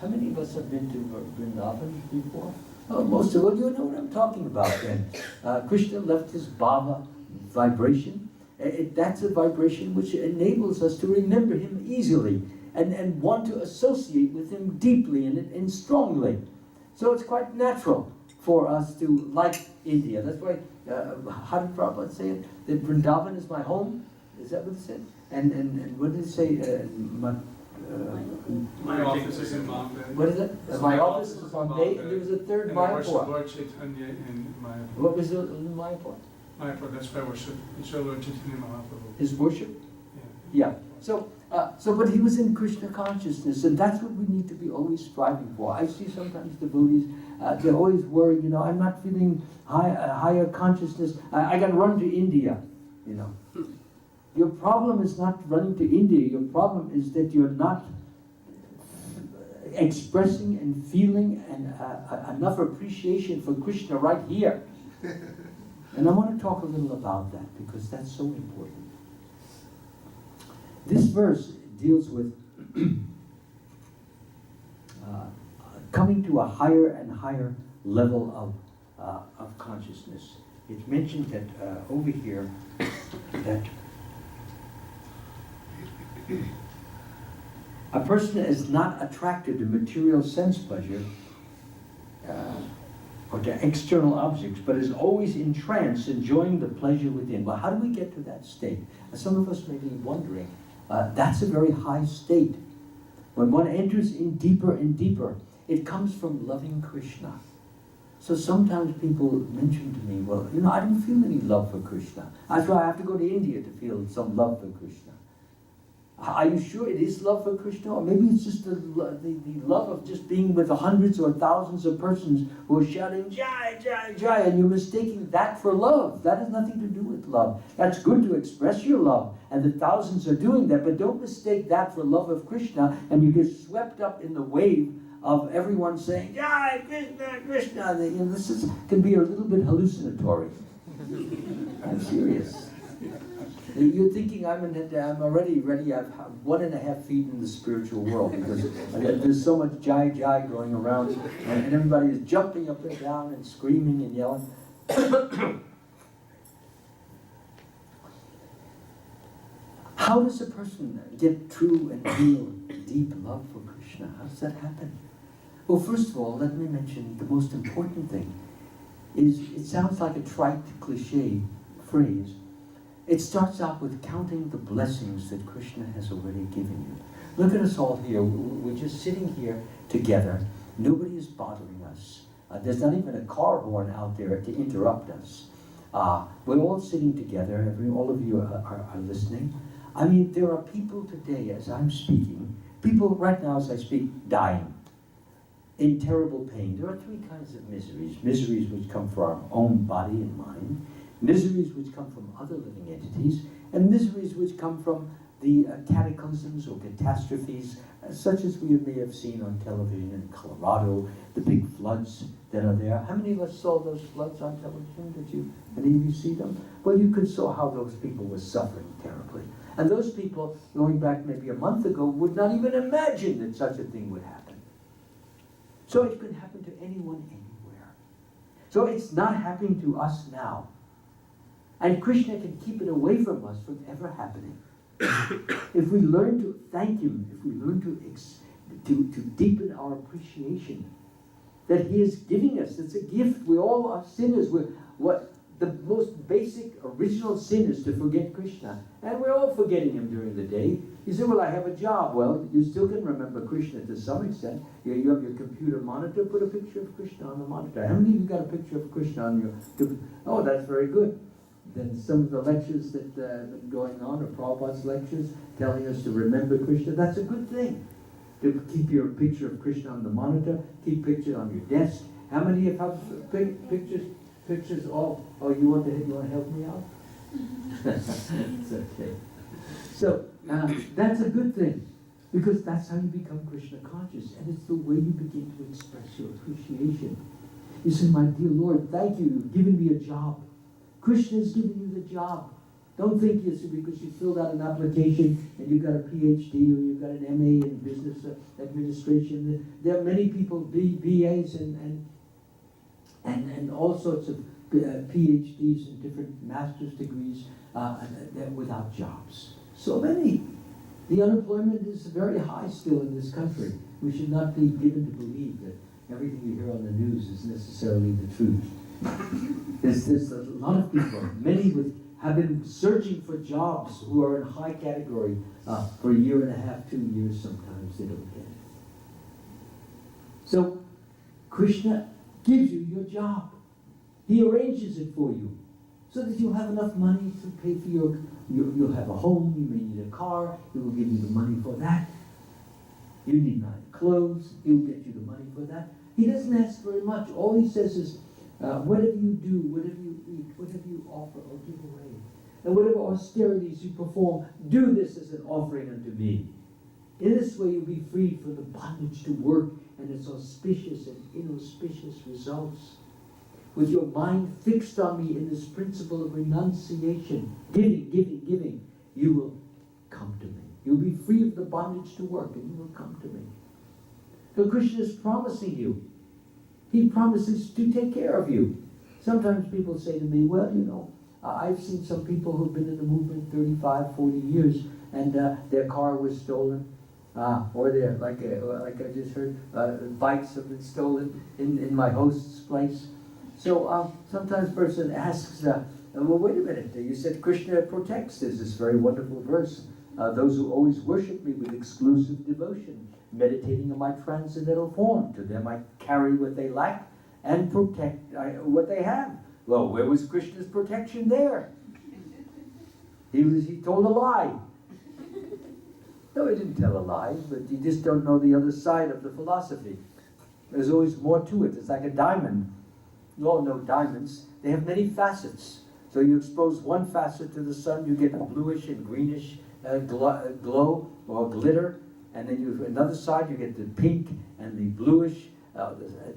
[SPEAKER 1] How many of us have been to Vrindavan before? Oh, most of you know what I'm talking about then. Krishna left his bhava vibration. That's a vibration which enables us to remember him easily and want to associate with him deeply and strongly. So it's quite natural for us to like India. That's why, how did Prabhupada say it? That Vrindavan is my home? Is that what it said? And what did it say?
[SPEAKER 2] My office is in Bombay.
[SPEAKER 1] What is it? My office is on Bombay, and there was a third
[SPEAKER 2] And I worship
[SPEAKER 1] Mayapur.
[SPEAKER 2] Lord Chaitanya in Mayapur.
[SPEAKER 1] What was it in Mayapur?
[SPEAKER 2] Mayapur, that's where I worship. It's Lord Chaitanya Mahaprabhu.
[SPEAKER 1] His worship?
[SPEAKER 2] Yeah.
[SPEAKER 1] Yeah. But he was in Krishna consciousness, and that's what we need to be always striving for. I see sometimes devotees, they're always worried, I'm not feeling higher consciousness. I got to run to India, Your problem is not running to India. Your problem is that you're not expressing and feeling enough appreciation for Krishna right here. And I want to talk a little about that because that's so important. This verse deals with coming to a higher and higher level of consciousness. It's mentioned that over here that a person is not attracted to material sense pleasure or to external objects, but is always in trance, enjoying the pleasure within. Well, how do we get to that state? Some of us may be wondering. That's a very high state. When one enters in deeper and deeper, it comes from loving Krishna. So sometimes people mention to me, well, I don't feel any love for Krishna. That's why I have to go to India to feel some love for Krishna. Are you sure it is love for Krishna? Or maybe it's just the love of just being with the hundreds or thousands of persons who are shouting, Jai, Jai, Jai, and you're mistaking that for love. That has nothing to do with love. That's good to express your love, and the thousands are doing that, but don't mistake that for love of Krishna, and you get swept up in the wave of everyone saying, Jai, Krishna, Krishna. This can be a little bit hallucinatory. I'm serious. You're thinking I'm already ready. I have 1.5 feet in the spiritual world because there's so much Jai Jai going around, and everybody is jumping up and down and screaming and yelling. How does a person get true and real deep love for Krishna? How does that happen? Well, first of all, let me mention the most important thing is it sounds like a trite cliche phrase. It starts out with counting the blessings that Krishna has already given you. Look at us all here. We're just sitting here together. Nobody is bothering us. There's not even a car horn out there to interrupt us. We're all sitting together. All of you are listening. I mean, there are people today, as I'm speaking, people right now as I speak, dying in terrible pain. There are 3 kinds of miseries. Miseries which come from our own body and mind, miseries which come from other living entities, and miseries which come from the cataclysms or catastrophes, such as we may have seen on television in Colorado, the big floods that are there. How many of us saw those floods on television? Did any of you see them? Well, you could saw how those people were suffering terribly. And those people, going back maybe a month ago, would not even imagine that such a thing would happen. So it could happen to anyone, anywhere. So it's not happening to us now. And Krishna can keep it away from us from ever happening. If we learn to thank him, if we learn to deepen our appreciation that he is giving us, it's a gift. We all are sinners. the most basic, original sin is to forget Krishna. And we're all forgetting him during the day. You say, well, I have a job. Well, you still can remember Krishna to some extent. You have your computer monitor, put a picture of Krishna on the monitor. How many of you got a picture of Krishna on your computer? Oh, that's very good. Then some of the lectures that been going on, or Prabhupada's lectures, telling us to remember Krishna, that's a good thing. To keep your picture of Krishna on the monitor, keep pictures on your desk. How many of you have pictures? Oh, you want to help me out? It's okay. So that's a good thing, because that's how you become Krishna conscious, and it's the way you begin to express your appreciation. You say, my dear Lord, thank you, you've given me a job. Krishna has given you the job. Don't think you see, because you filled out an application and you've got a PhD or you've got an MA in business administration. There are many people, BAs and all sorts of PhDs and different master's degrees without jobs. So many. The unemployment is very high still in this country. We should not be given to believe that everything you hear on the news is necessarily the truth. There's a lot of people, many have been searching for jobs who are in high category for a year and a half, 2 years sometimes. They don't get it. So Krishna gives you your job. He arranges it for you so that you'll have enough money to pay for you'll have a home, you may need a car, he will give you the money for that. You need nice clothes, he'll get you the money for that. He doesn't ask very much. All he says is, whatever you do, whatever you eat, whatever you offer or give away, and whatever austerities you perform, do this as an offering unto me. In this way you'll be freed from the bondage to work and its auspicious and inauspicious results. With your mind fixed on me in this principle of renunciation, giving, you will come to me. You'll be free of the bondage to work and you will come to me. So Krishna is promising you. He promises to take care of you. Sometimes people say to me, well, I've seen some people who've been in the movement 35, 40 years and their car was stolen. Or they're, like I just heard, bikes have been stolen in my host's place. So sometimes a person asks, well, wait a minute, you said Krishna protects. There's this very wonderful verse. Those who always worship me with exclusive devotion, meditating on my transcendental form, to them I carry what they lack and protect what they have. Well, where was Krishna's protection there? He told a lie. No, he didn't tell a lie, but you just don't know the other side of the philosophy. There's always more to it. It's like a diamond. You all know diamonds. They have many facets. So you expose one facet to the sun, you get a bluish and greenish glow or glitter. And then another side, you get the pink and the bluish,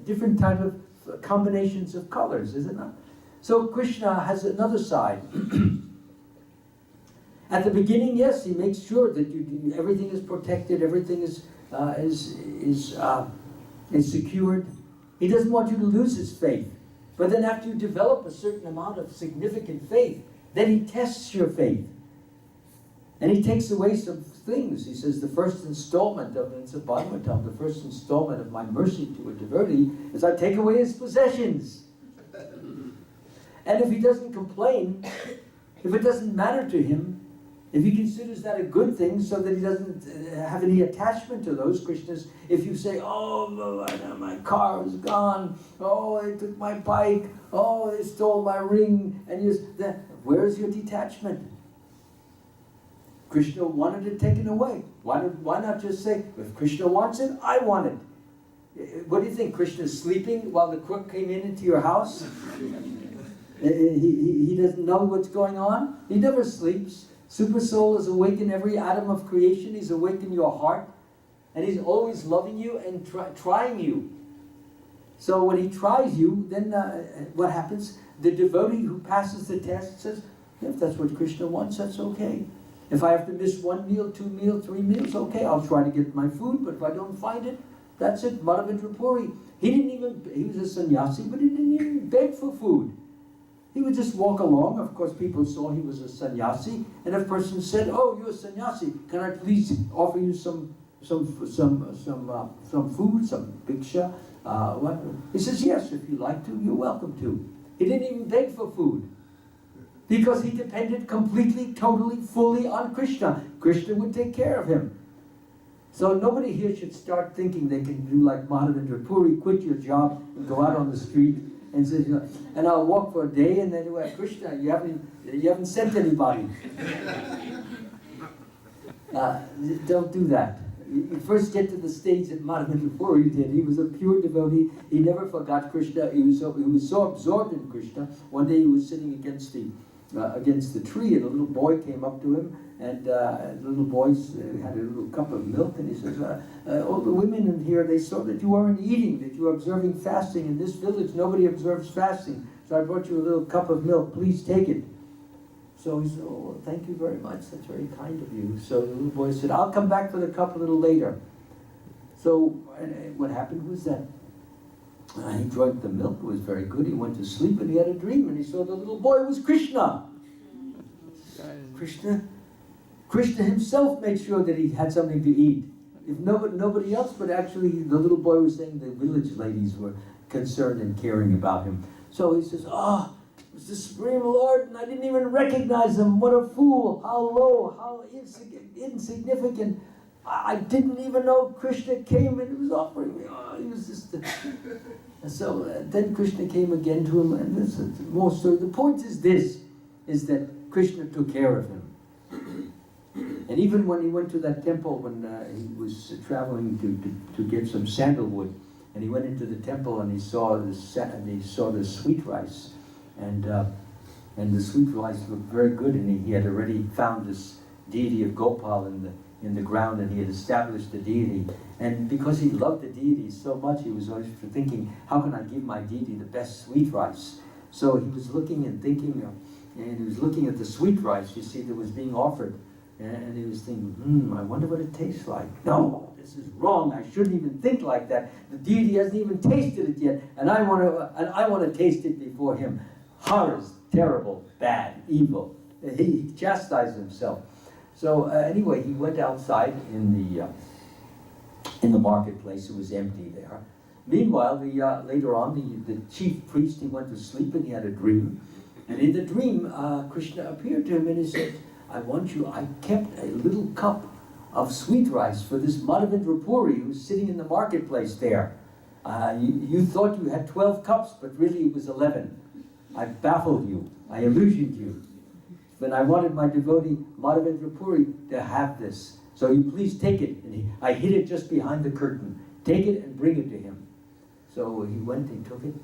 [SPEAKER 1] different type of combinations of colors, is it not? So Krishna has another side. At the beginning, yes, he makes sure that everything is protected, everything is secured. He doesn't want you to lose his faith. But then after you develop a certain amount of significant faith, then he tests your faith. And he takes away some things. He says the first installment of the first installment of my mercy to a devotee is I take away his possessions. And if he doesn't complain, if it doesn't matter to him, if he considers that a good thing so that he doesn't have any attachment to those Krishnas, if you say, oh, my car is gone, oh, they took my bike, oh, they stole my ring, and where's your detachment? Krishna wanted it taken away. Why not just say, if Krishna wants it, I want it? What do you think, Krishna's sleeping while the crook came into your house? He doesn't know what's going on? He never sleeps. Super Soul is awake in every atom of creation. He's awake in your heart. And he's always loving you and trying you. So when he tries you, then what happens? The devotee who passes the test says, if that's what Krishna wants, that's okay. If I have to miss 1 meal, 2 meals, 3 meals, okay, I'll try to get my food, but if I don't find it, that's it, Madhavendra Puri. He was a sannyasi, but he didn't even beg for food. He would just walk along. Of course, people saw he was a sannyasi, and if a person said, "Oh, you're a sannyasi. Can I please offer you some food, some bhiksha?" He says, "Yes, if you like to, you're welcome to." He didn't even beg for food. Because he depended completely, totally, fully on Krishna. Krishna would take care of him. So nobody here should start thinking they can do like Madhavendra Puri, quit your job and go out on the street and say, you know, and I'll walk for a day and then, well, Krishna, you haven't sent anybody. Don't do that. You first get to the stage that Madhavendra Puri did. He was a pure devotee. He never forgot Krishna. He was so absorbed in Krishna. One day he was sitting against the tree, and a little boy came up to him, and the little boy had a little cup of milk, and he says, all the women in here, they saw that you aren't eating, that you are observing fasting. In this village, nobody observes fasting. So I brought you a little cup of milk. Please take it. So he said, oh, thank you very much. That's very kind of you. So the little boy said, I'll come back for the cup a little later. So what happened was that he drank the milk. It was very good. He went to sleep and he had a dream, and he saw the little boy was Krishna. Krishna himself made sure that he had something to eat. If nobody else, but actually the little boy was saying the village ladies were concerned and caring about him. So he says, it's the Supreme Lord, and I didn't even recognize him. What a fool, how low, how insignificant. I didn't even know Krishna came and was offering me. He was just... And so then Krishna came again to him, and this is more story. The point is this, is that Krishna took care of him. And even when he went to that temple, when he was traveling to get some sandalwood, and he went into the temple and he saw the sweet rice, and the sweet rice looked very good, and he had already found this deity of Gopal in the ground, and he had established the deity. And because he loved the deity so much, he was always thinking, how can I give my deity the best sweet rice? So he was looking and thinking, and he was looking at the sweet rice, you see, that was being offered. And he was thinking, I wonder what it tastes like. No, this is wrong. I shouldn't even think like that. The deity hasn't even tasted it yet, and I want to taste it before him. Horrors, terrible, bad, evil. He chastised himself. So anyway, he went outside in the marketplace. It was empty there. Meanwhile, later on, the chief priest, he went to sleep and he had a dream. And in the dream, Krishna appeared to him and he said, I kept a little cup of sweet rice for this Madhavendra Puri who's sitting in the marketplace there. You thought you had 12 cups, but really it was 11. I baffled you. I illusioned you. But I wanted my devotee Madhavendra Puri to have this. So you please take it. And I hid it just behind the curtain. Take it and bring it to him. So he went and took it,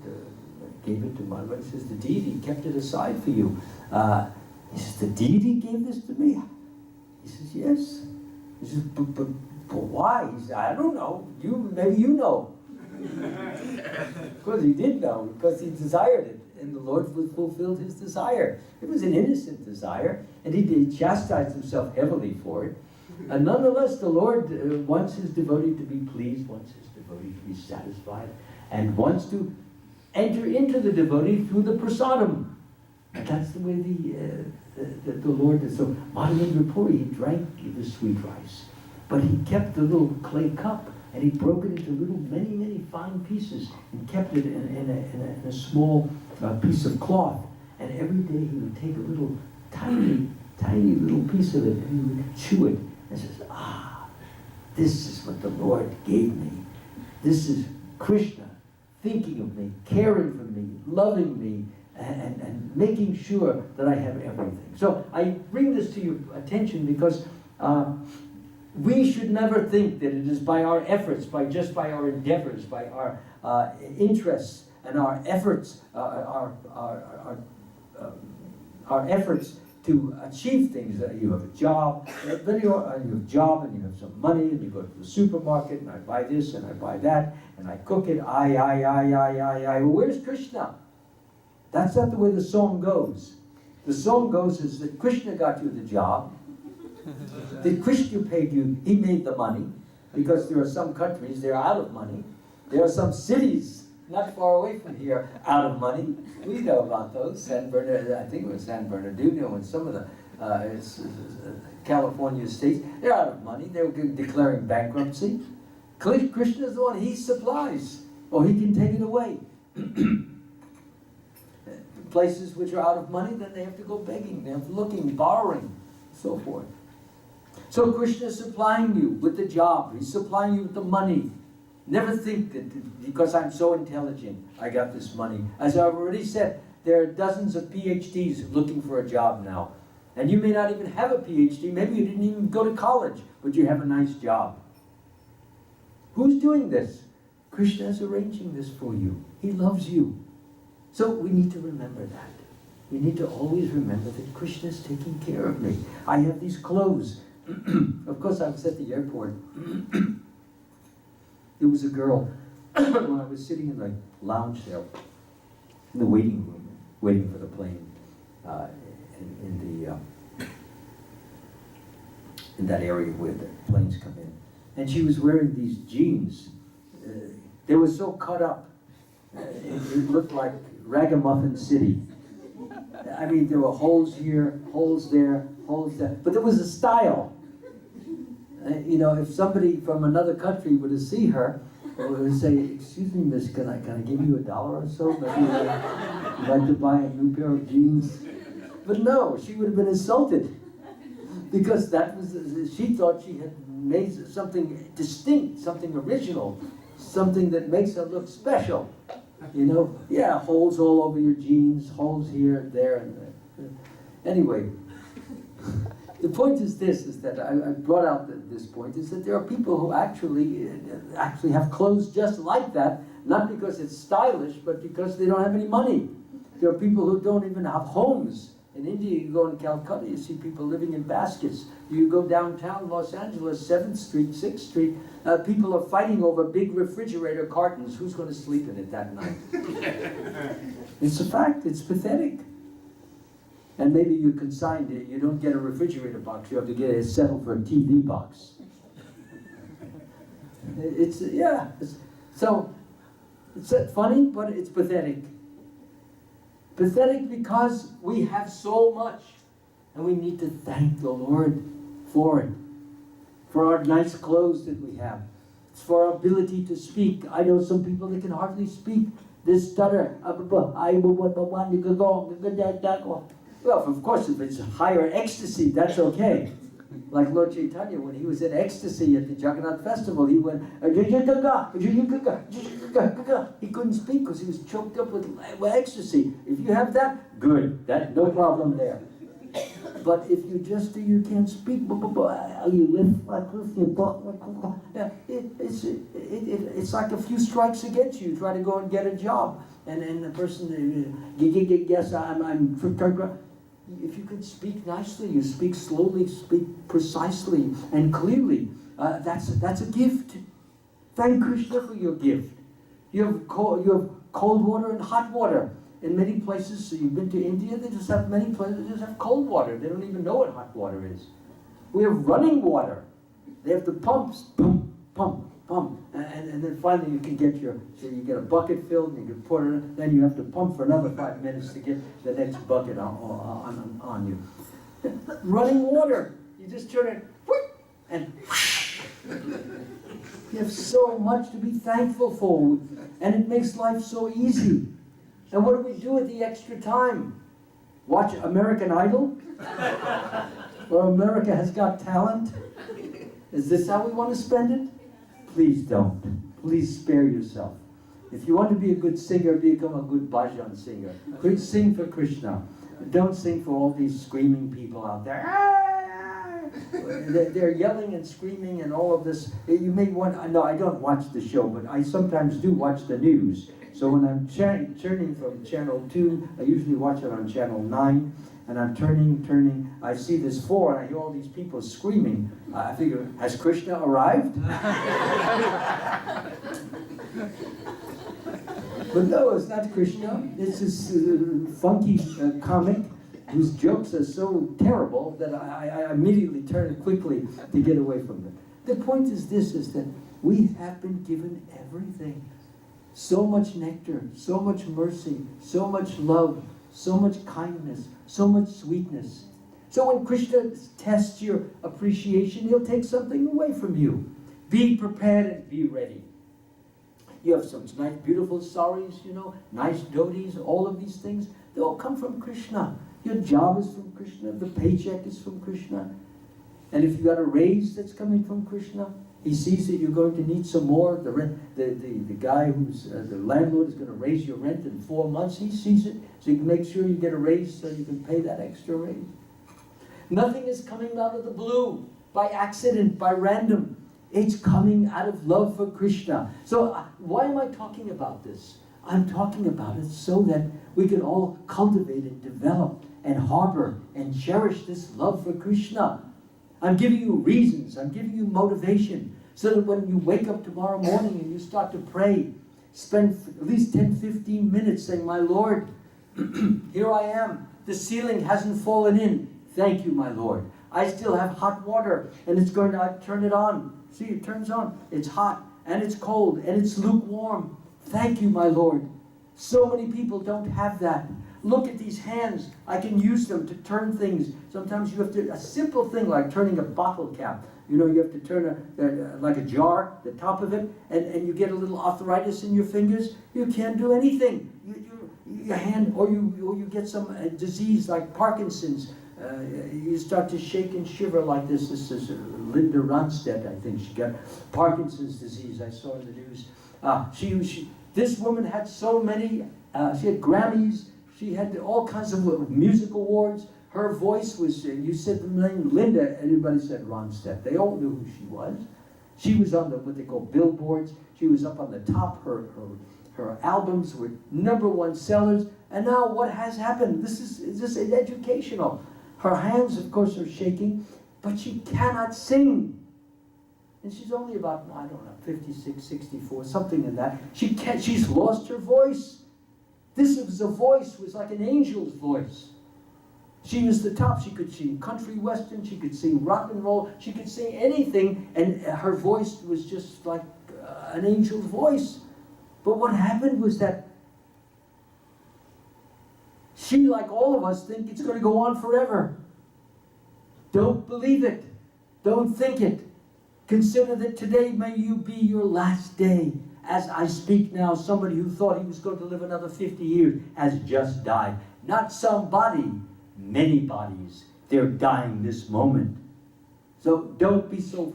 [SPEAKER 1] gave it to Madhavendra. He says, the deity kept it aside for you. He says, the deity gave this to me? He says, yes. He says, but why? He says, I don't know. Maybe you know. Of course he did know, because he desired it. And the Lord fulfilled his desire. It was an innocent desire, and he chastised himself heavily for it. And nonetheless, the Lord wants his devotee to be pleased, wants his devotee to be satisfied, and wants to enter into the devotee through the prasadam. And that's the way the Lord is. So Madhavendra Puri, he drank the sweet rice, but he kept the little clay cup, and he broke it into many fine pieces, and kept it in a small piece of cloth. And every day he would take a little tiny little piece of it, and he would chew it, and says, this is what the Lord gave me. This is Krishna thinking of me, caring for me, loving me, and making sure that I have everything. So I bring this to your attention because we should never think that it is by our efforts, by our endeavors, by our interests and our efforts, our efforts to achieve things. You have a job, then you have a job, and you have some money, and you go to the supermarket, and I buy this, and I buy that, and I cook it. Well, where's Krishna? That's not the way the song goes. The song goes is that Krishna got you the job, that Krishna paid you, he made the money, because there are some countries, they're out of money. There are some cities not far away from here, out of money. We know about those. San Bernardino, I think it was San Bernardino, and some of the California states, they're out of money. They're declaring bankruptcy. Krishna is the one, he supplies, or he can take it away. places which are out of money, then they have to go begging, they have looking, borrowing, so forth. So Krishna is supplying you with the job, he's supplying you with the money. Never think that because I'm so intelligent, I got this money. As I've already said, there are dozens of PhDs looking for a job now. And you may not even have a PhD, maybe you didn't even go to college, but you have a nice job. Who's doing this? Krishna is arranging this for you. He loves you. So we need to remember that. We need to always remember that Krishna is taking care of me. I have these clothes. Of course, I was at the airport. There was a girl, when I was sitting in the lounge there, in the waiting room, waiting for the plane, in that area where the planes come in. And she was wearing these jeans. They were so cut up, it looked like Ragamuffin City. I mean, there were holes here, holes there, holes there, but there was a style. You know, if somebody from another country were to see her, would say, "Excuse me, miss, can I give you $1 or so? Maybe you'd like to buy a new pair of jeans?" But no, she would have been insulted because that was, she thought she had made something distinct, something original, something that makes her look special. You know, yeah, holes all over your jeans, holes here, there, and there. Anyway, the point is this, is that I brought out this point, is that there are people who actually have clothes just like that, not because it's stylish, but because they don't have any money. There are people who don't even have homes. In India, you go in Calcutta, you see people living in baskets. You go downtown Los Angeles, 7th Street, 6th Street, people are fighting over big refrigerator cartons. Who's going to sleep in it that night? It's a fact, it's pathetic. And maybe you consigned it, you don't get a refrigerator box, you have to get it settled for a TV box. So, it's funny, but it's pathetic. Pathetic because we have so much, and we need to thank the Lord for it. For our nice clothes that we have. It's for our ability to speak. I know some people that can hardly speak. They stutter. Well, of course, if it's higher ecstasy, that's okay. Like Lord Chaitanya, when he was in ecstasy at the Jagannath festival, he went, he couldn't speak because he was choked up with ecstasy. If you have that, good, no problem there. But if you just you can't speak, you lift like this, it's like a few strikes against you. You try to go and get a job, and the person, yes, I'm. If you can speak nicely, you speak slowly, speak precisely and clearly, that's a gift. Thank Krishna for your gift. You have cold water and hot water. In many places, so you've been to India, they just have many places that just have cold water. They don't even know what hot water is. We have running water. They have the pumps, pump, pump, pump. And then finally you can get so you get a bucket filled and you can pour it in, then you have to pump for another 5 minutes to get the next bucket on you. Running water. You just turn it, and you have so much to be thankful for. And it makes life so easy. And what do we do with the extra time? Watch American Idol? Or America Has Got Talent? Is this how we want to spend it? Please don't. Please spare yourself. If you want to be a good singer, become a good bhajan singer. Sing for Krishna. Don't sing for all these screaming people out there. They're yelling and screaming and all of this. You may want, no, I don't watch the show, but I sometimes do watch the news. So when I'm turning from channel 2, I usually watch it on channel 9, and I'm turning, I see this 4, and I hear all these people screaming. I figure, has Krishna arrived? But no, it's not Krishna. It's this funky comic whose jokes are so terrible that I immediately turn quickly to get away from them. The point is this, is that we have been given everything. So much nectar, so much mercy, so much love, so much kindness, so much sweetness. So when Krishna tests your appreciation, he'll take something away from you. Be prepared and be ready. You have some nice, beautiful saris, nice dhotis, all of these things. They all come from Krishna. Your job is from Krishna. The paycheck is from Krishna. And if you got a raise that's coming from Krishna, he sees that you're going to need some more. The guy who's the landlord is going to raise your rent in 4 months. He sees it, so you can make sure you get a raise so you can pay that extra raise. Nothing is coming out of the blue, by accident, by random. It's coming out of love for Krishna. So why am I talking about this? I'm talking about it so that we can all cultivate and develop and harbor and cherish this love for Krishna. I'm giving you reasons, I'm giving you motivation, so that when you wake up tomorrow morning and you start to pray, spend at least 10-15 minutes saying, my Lord, here I am. The ceiling hasn't fallen in. Thank you, my Lord. I still have hot water, and it's going to, I turn it on. See, it turns on. It's hot, and it's cold, and it's lukewarm. Thank you, my Lord. So many people don't have that. Look at these hands. I can use them to turn things. Sometimes you have to, a simple thing like turning a bottle cap. You know, you have to turn like a jar, the top of it, and you get a little arthritis in your fingers. You can't do anything. Your hand, or you get some disease like Parkinson's. You start to shake and shiver like this. This is Linda Ronstadt, I think. She got Parkinson's disease. I saw in the news. This woman had so many. She had Grammys. She had all kinds of music awards. Her voice was, you said the name Linda, everybody said Ronstadt. They all knew who she was. She was on what they call billboards. She was up on the top. Her albums were #1 sellers. And now what has happened? This is educational. Her hands, of course, are shaking, but she cannot sing. And she's only about, I don't know, 56, 64, something in that. She's lost her voice. This was a voice, was like an angel's voice. She was the top. She could sing country western, she could sing rock and roll, she could sing anything, and her voice was just like an angel's voice. But what happened was that she, like all of us, think it's going to go on forever. Don't believe it. Don't think it. Consider that today may you be your last day. As I speak now, somebody who thought he was going to live another 50 years has just died. Not somebody, many bodies. They're dying this moment. So don't be so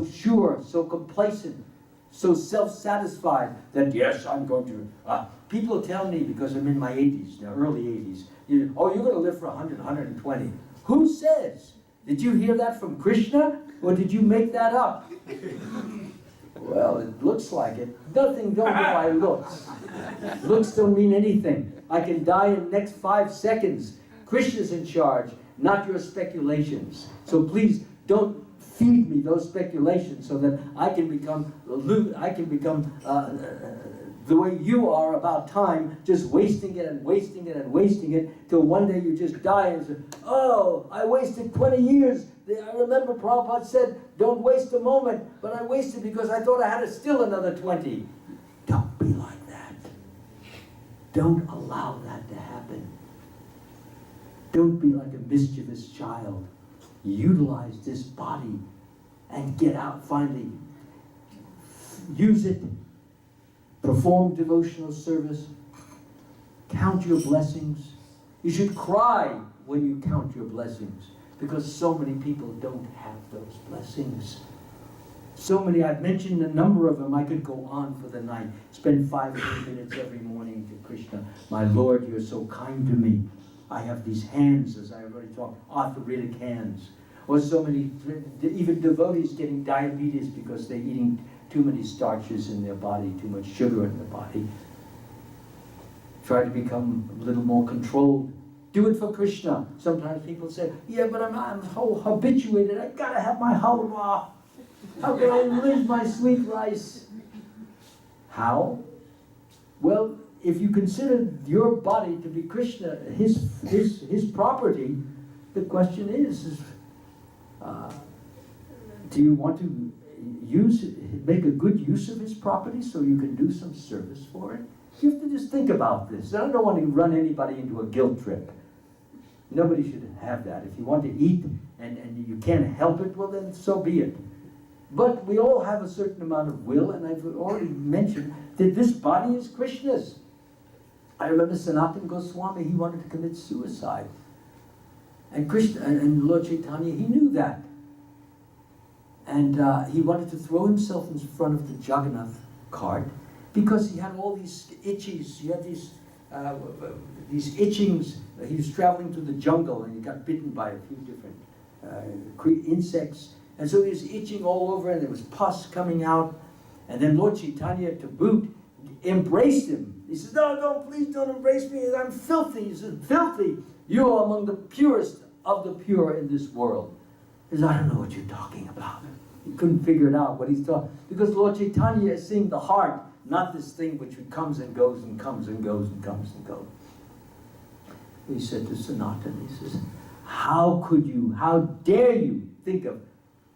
[SPEAKER 1] sure, so complacent, so self-satisfied that, yes, I'm going to... people tell me, because I'm in my 80s, now early 80s, you're going to live for 100, 120. Who says? Did you hear that from Krishna, or did you make that up? Well, it looks like it. Nothing don't go by looks. Looks don't mean anything. I can die in the next 5 seconds. Krishna's in charge, not your speculations. So please don't feed me those speculations so that I can become the way you are about time, just wasting it and wasting it and wasting it, till one day you just die and say, oh, I wasted 20 years. I remember Prabhupada said, don't waste a moment, but I wasted because I thought I had still another 20. Don't be like that. Don't allow that to happen. Don't be like a mischievous child. Utilize this body and get out finally. Use it. Perform devotional service. Count your blessings. You should cry when you count your blessings, because so many people don't have those blessings. So many, I've mentioned a number of them. I could go on for the night. Spend 5 minutes every morning to Krishna. My Lord, you're so kind to me. I have these hands, as I already talked, arthritic hands. Or so many, even devotees getting diabetes because they're eating too many starches in their body, too much sugar in their body. Try to become a little more controlled. Do it for Krishna. Sometimes people say, yeah, but I'm so habituated. I gotta have my halwa. How can I live my sweet rice? How? Well, if you consider your body to be Krishna, his property, the question is do you want to make a good use of his property so you can do some service for it? You have to just think about this. I don't want to run anybody into a guilt trip. Nobody should have that. If you want to eat and you can't help it, well then so be it. But we all have a certain amount of will, and I've already mentioned that this body is Krishna's. I remember Sanatana Goswami, he wanted to commit suicide. And Krishna and Lord Chaitanya, he knew that. And he wanted to throw himself in front of the Jagannath cart because he had all these itchies. He had these itchings. He was traveling through the jungle and he got bitten by a few different insects. And so he was itching all over and there was pus coming out. And then Lord Chaitanya, to boot, embraced him. He says, no, please don't embrace me. I'm filthy. He says, filthy. You are among the purest of the pure in this world. He says, I don't know what you're talking about. He couldn't figure it out what he's talking. Because Lord Chaitanya is seeing the heart, not this thing which comes and goes and comes and goes and comes and goes. He said to Sanatana, he says, how dare you think of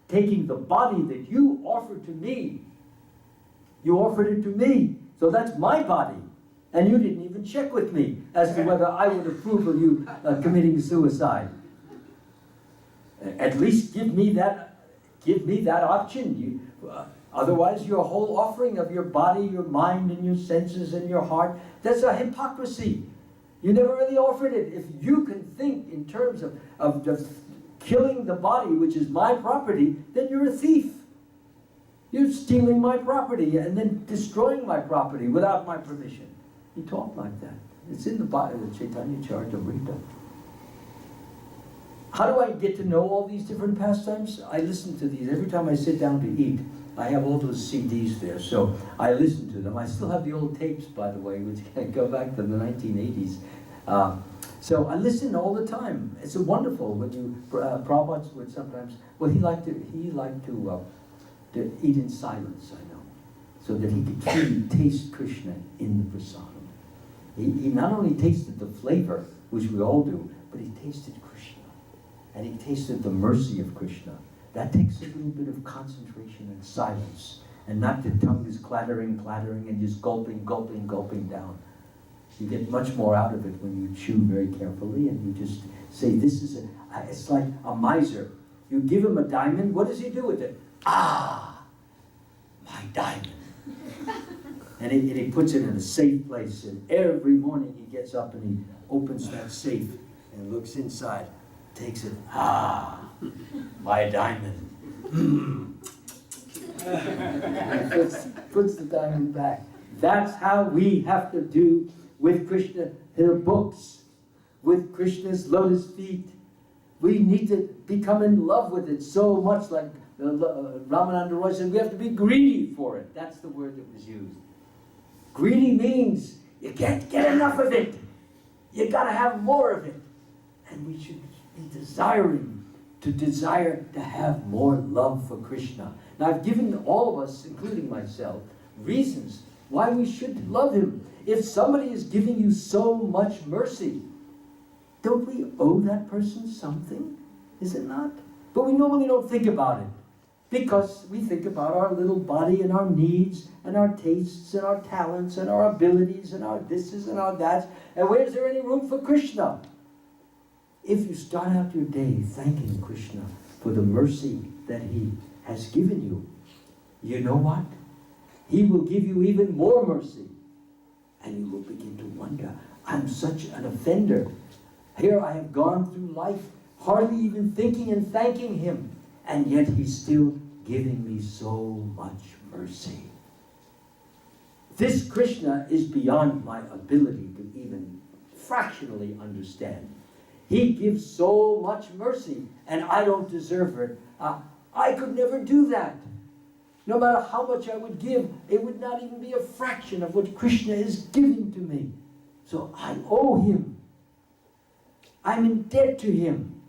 [SPEAKER 1] taking the body that you offered to me? You offered it to me, so that's my body. And you didn't even check with me as to whether I would approve of you committing suicide. At least give me that option. Otherwise, your whole offering of your body, your mind, and your senses, and your heart, that's a hypocrisy. You never really offered it. If you can think in terms of just killing the body, which is my property, then you're a thief. You're stealing my property and then destroying my property without my permission. He talked like that. It's in the Chaitanya Charitamrita. How do I get to know all these different pastimes? I listen to these. Every time I sit down to eat, I have all those CDs there, so I listen to them. I still have the old tapes, by the way, which go back to the 1980s. So I listen all the time. It's wonderful when you, Prabhupada would sometimes, well, he liked to eat in silence, I know, so that he could truly taste Krishna in the prasadam. He not only tasted the flavor, which we all do, but he tasted Krishna. And he tasted the mercy of Krishna. That takes a little bit of concentration and silence, and not the tongue is clattering, and just gulping down. You get much more out of it when you chew very carefully, and you just say, it's like a miser. You give him a diamond, what does he do with it? Ah, my diamond. And he puts it in a safe place, and every morning he gets up and he opens that safe and looks inside, takes it, my diamond. And puts the diamond back. That's how we have to do with Krishna, her books, with Krishna's lotus feet. We need to become in love with it so much, like Ramananda Roy said, we have to be greedy for it. That's the word that was used. Greedy means you can't get enough of it. You got to have more of it. And we should be desire to have more love for Krishna. Now I've given all of us, including myself, reasons why we should love him. If somebody is giving you so much mercy, don't we owe that person something? Is it not? But we normally don't think about it, because we think about our little body and our needs and our tastes and our talents and our abilities and our thises and our thats. And where's there any room for Krishna? If you start out your day thanking Krishna for the mercy that he has given you, you know what? He will give you even more mercy. And you will begin to wonder, I'm such an offender. Here I have gone through life hardly even thinking and thanking him, and yet he's still giving me so much mercy. This Krishna is beyond my ability to even fractionally understand. He gives so much mercy, and I don't deserve it. I could never do that. No matter how much I would give, it would not even be a fraction of what Krishna is giving to me. So I owe him. I'm in debt to him.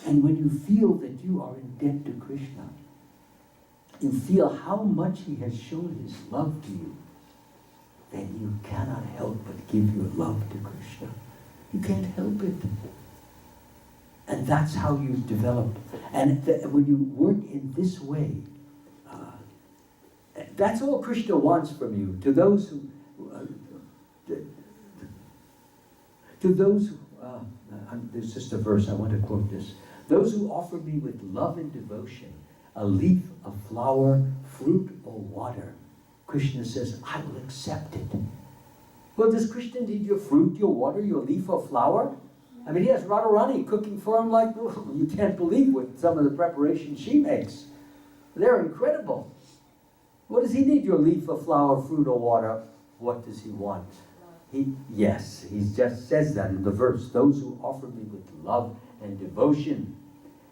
[SPEAKER 1] And when you feel that you are in debt to Krishna, you feel how much he has shown his love to you, then you cannot help but give your love to Krishna. You can't help it. And that's how you develop. And when you work in this way, that's all Krishna wants from you. To those who, there's just a verse, I want to quote this. Those who offer me with love and devotion, a leaf, a flower, fruit, or water, Krishna says, I will accept it. Well, does Krishna need your fruit, your water, your leaf or flower? I mean, he has Radharani cooking for him like, you can't believe what some of the preparations she makes. They're incredible. What does he need, your leaf or flower, fruit or water? What does he want? He just says that in the verse, those who offer me with love and devotion.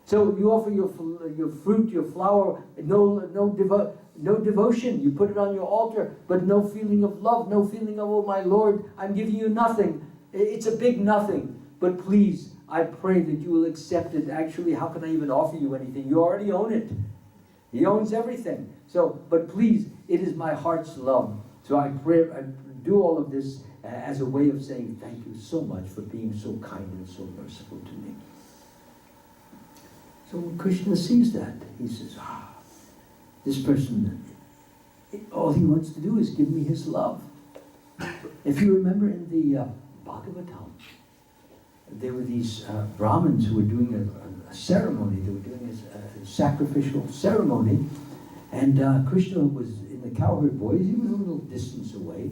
[SPEAKER 1] So you offer your fruit, your flower, no devotion. You put it on your altar, but no feeling of love, no feeling of, oh my Lord, I'm giving you nothing. It's a big nothing. But please, I pray that you will accept it. Actually, how can I even offer you anything? You already own it. He owns everything. So, but please, it is my heart's love. So I pray, I do all of this as a way of saying thank you so much for being so kind and so merciful to me. So when Krishna sees that, he says, this person, all he wants to do is give me his love. If you remember in the Bhagavatam, there were these Brahmins who were doing a ceremony. They were doing a sacrificial ceremony, and Krishna was in the cowherd boys. He was a little distance away,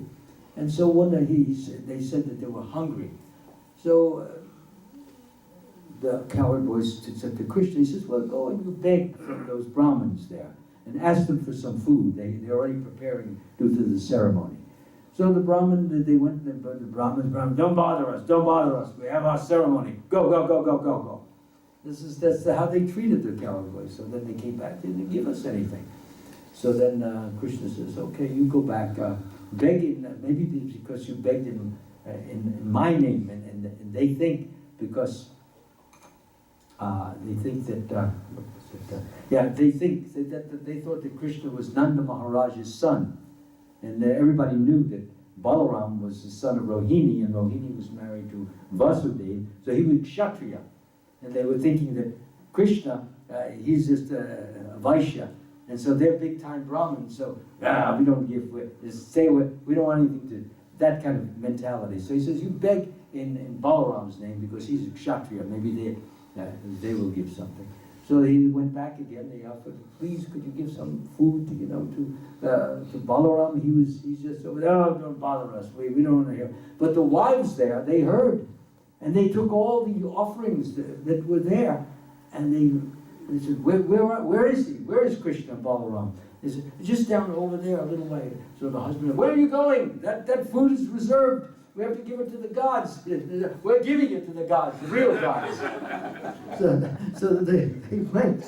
[SPEAKER 1] and so one day they said that they were hungry. So the cowherd boys said to Krishna, he says, well, go and you beg from those Brahmins there and ask them for some food. They're already preparing due to the ceremony. So the Brahmin, they went, the Brahmins, don't bother us, we have our ceremony, go. That's how they treated the cowherd boys. So then they came back, they didn't give us anything. So then Krishna says, okay, you go back, begging, maybe because you begged in my name, and they think because, they think that, they thought that Krishna was Nanda Maharaj's son. And everybody knew that Balaram was the son of Rohini, and Rohini was married to Vasudeva, so he was Kshatriya. And they were thinking that Krishna, he's just a Vaishya, and so they're big-time Brahmins, so we don't give, just say we don't want anything to, that kind of mentality. So he says, you beg in Balaram's name, because he's a Kshatriya, maybe they will give something. So he went back again. They offered, please, could you give some food, to Balaram? He's just over there. Oh, don't bother us. We don't want to hear. But the wives there, they heard, and they took all the offerings that were there, and they said, where is he? Where is Krishna, Balaram? They said, just down over there, a little way. So the husband said, where are you going? That food is reserved. We have to give it to the gods. We're giving it to the gods, the real gods. So they went.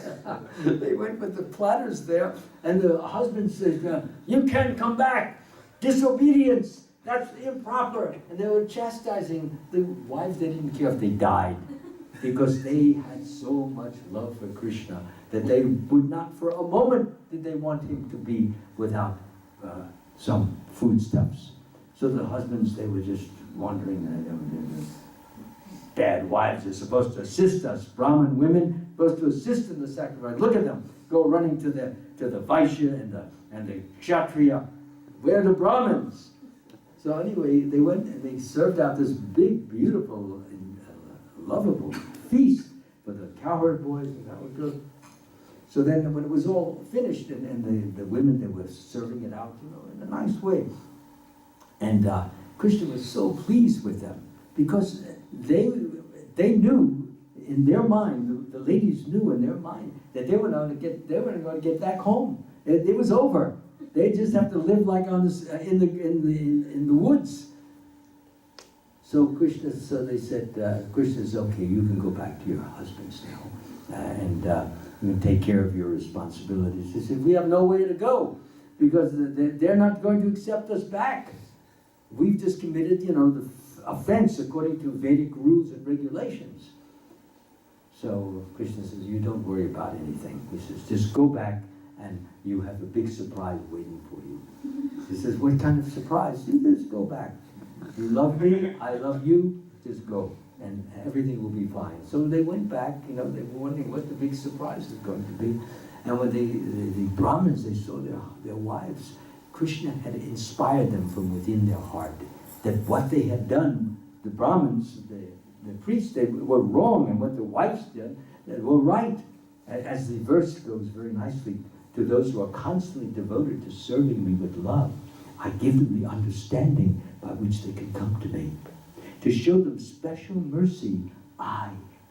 [SPEAKER 1] They went with the platters there, and the husband said, "You can't come back. Disobedience. That's improper." And they were chastising the wives. They didn't care if they died, because they had so much love for Krishna that they would not, for a moment, did they want him to be without some foodstuffs. So the husbands, they were just wondering, bad wives are supposed to assist us. Brahmin women supposed to assist in the sacrifice. Look at them, go running to the Vaishya and the Kshatriya. Where are the Brahmins? So anyway, they went and they served out this big, beautiful, lovable feast for the cowherd boys and cowherd girls. So then when it was all finished, and the women, they were serving it out, in a nice way. And Krishna was so pleased with them, because they knew in their mind, the ladies knew in their mind that they were going to get back home. It was over. They just have to live like on this in the woods. So Krishna, they said, Krishna says, okay, you can go back to your husbands now, and you can take care of your responsibilities. He said, we have nowhere to go, because they're not going to accept us back. We've just committed, the offense according to Vedic rules and regulations. So Krishna says, you don't worry about anything. He says, just go back and you have a big surprise waiting for you. He says, what kind of surprise? You just go back. You love me, I love you, just go. And everything will be fine. So they went back, they were wondering what the big surprise is going to be. And when the Brahmins, they saw their wives, Krishna had inspired them from within their heart that what they had done, the Brahmins, the priests, they were wrong, and what the wives did, they were right. As the verse goes very nicely, to those who are constantly devoted to serving me with love, I give them the understanding by which they can come to me. To show them special mercy, I,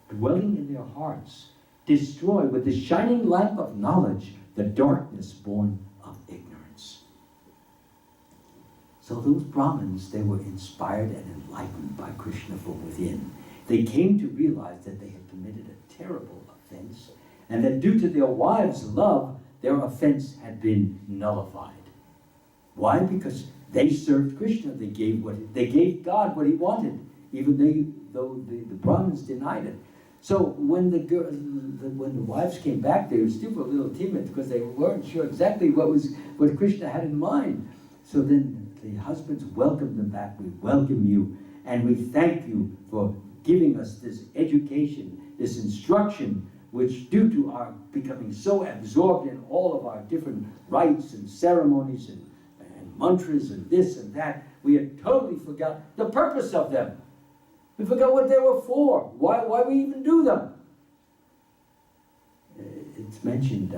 [SPEAKER 1] dwelling in their hearts, destroy with the shining lamp of knowledge the darkness born of ignorance. So those Brahmins, they were inspired and enlightened by Krishna from within. They came to realize that they had committed a terrible offense, and that due to their wives' love, their offense had been nullified. Why? Because they served Krishna. They gave God what he wanted, even though the Brahmins denied it. So when when the wives came back, they were still a little timid because they weren't sure exactly what Krishna had in mind. So then the husbands welcomed them back. We welcome you, and we thank you for giving us this education, this instruction, which due to our becoming so absorbed in all of our different rites and ceremonies and mantras and this and that, we had totally forgot the purpose of them. We forgot what they were for, why we even do them. It's mentioned,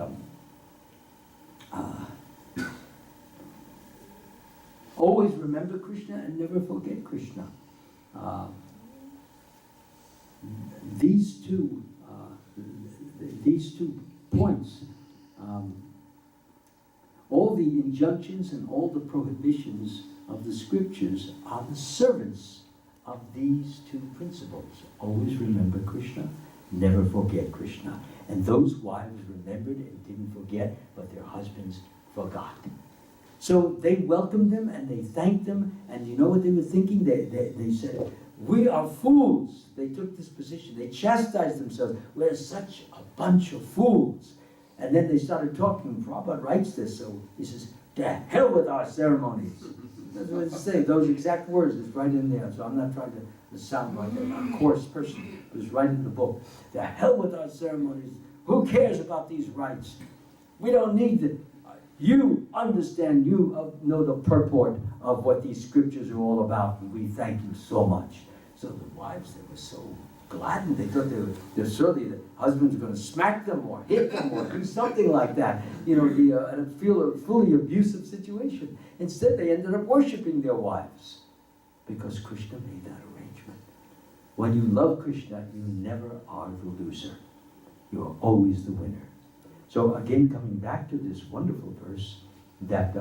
[SPEAKER 1] always remember Krishna and never forget Krishna. These two points, all the injunctions and all the prohibitions of the scriptures are the servants of these two principles. Always remember Krishna, never forget Krishna. And those wives remembered and didn't forget, but their husbands forgot. So they welcomed them and they thanked them, and you know what they were thinking? They said, we are fools. They took this position. They chastised themselves. We're such a bunch of fools. And then they started talking. Prabhupada writes this, so he says, to hell with our ceremonies. That's what it's saying. Those exact words is right in there. So I'm not trying to sound like a coarse person. It was right in the book. To hell with our ceremonies. Who cares about these rites? We don't need it. You understand, you know the purport of what these scriptures are all about, and we thank you so much. So the wives, they were so gladdened. They thought they're surely the husbands were going to smack them or hit them or do something like that, and feel a fully abusive situation. Instead, they ended up worshiping their wives because Krishna made that arrangement. When you love Krishna, you never are the loser. You are always the winner. So again, coming back to this wonderful verse, that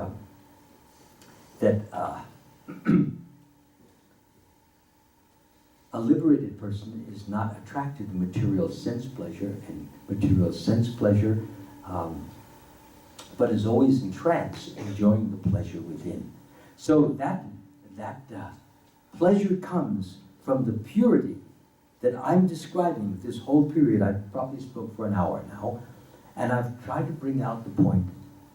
[SPEAKER 1] a liberated person is not attracted to material sense pleasure but is always in trance, enjoying the pleasure within. So that pleasure comes from the purity that I'm describing. This whole period, I probably spoke for an hour now, and I've tried to bring out the point,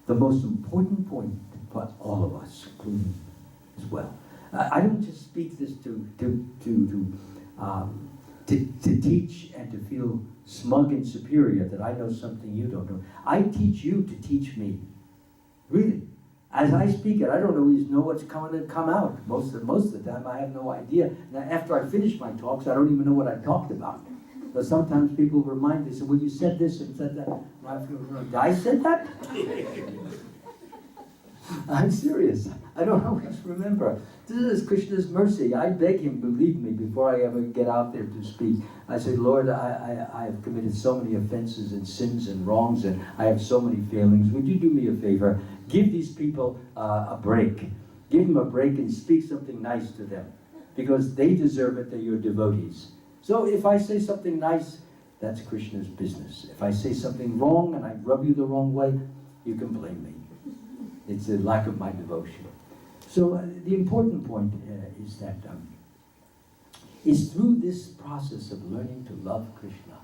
[SPEAKER 1] the most important point for all of us, including as well. I don't just speak this to teach and to feel smug and superior that I know something you don't know. I teach you to teach me. Really. As I speak it, I don't always know what's going to come out. Most of the time, I have no idea. Now, after I finish my talks, I don't even know what I talked about. So sometimes people remind me, say, well, you said this and said that. And I feel, did I said that? I'm serious. I don't always remember. This is Krishna's mercy. I beg him, believe me, before I ever get out there to speak. I said, Lord, I have committed so many offenses and sins and wrongs, and I have so many failings. Would you do me a favor? Give these people a break. Give them a break and speak something nice to them, because they deserve it. They're your devotees. So if I say something nice, that's Krishna's business. If I say something wrong and I rub you the wrong way, you can blame me. It's a lack of my devotion. So the important point is that is through this process of learning to love Krishna.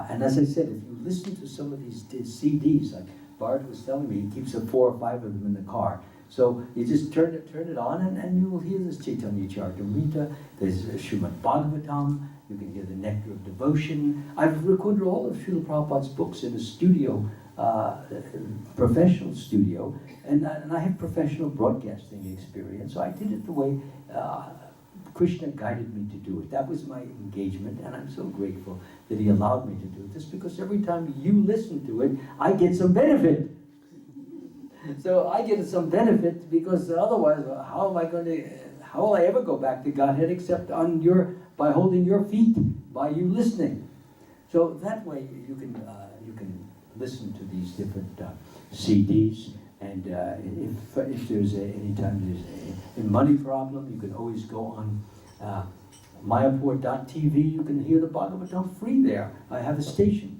[SPEAKER 1] And as I said, if you listen to some of these CDs, like Bart was telling me, he keeps 4 or 5 of them in the car. So you just turn it on, and you will hear this Chaitanya Charitamrita, there's Srimad Bhagavatam, you can hear the Nectar of Devotion. I've recorded all of Srila Prabhupada's books in a studio, professional studio, and I have professional broadcasting experience, so I did it the way Krishna guided me to do it. That was my engagement, and I'm so grateful that he allowed me to do this, because every time you listen to it, I get some benefit. So I get some benefit because otherwise, how will I ever go back to Godhead except by holding your feet, by you listening. So that way you can listen to these different CDs, and if there's anytime there's a money problem, you can always go on Mayapur.tv. You can hear the Bhagavatam free there. I have a station.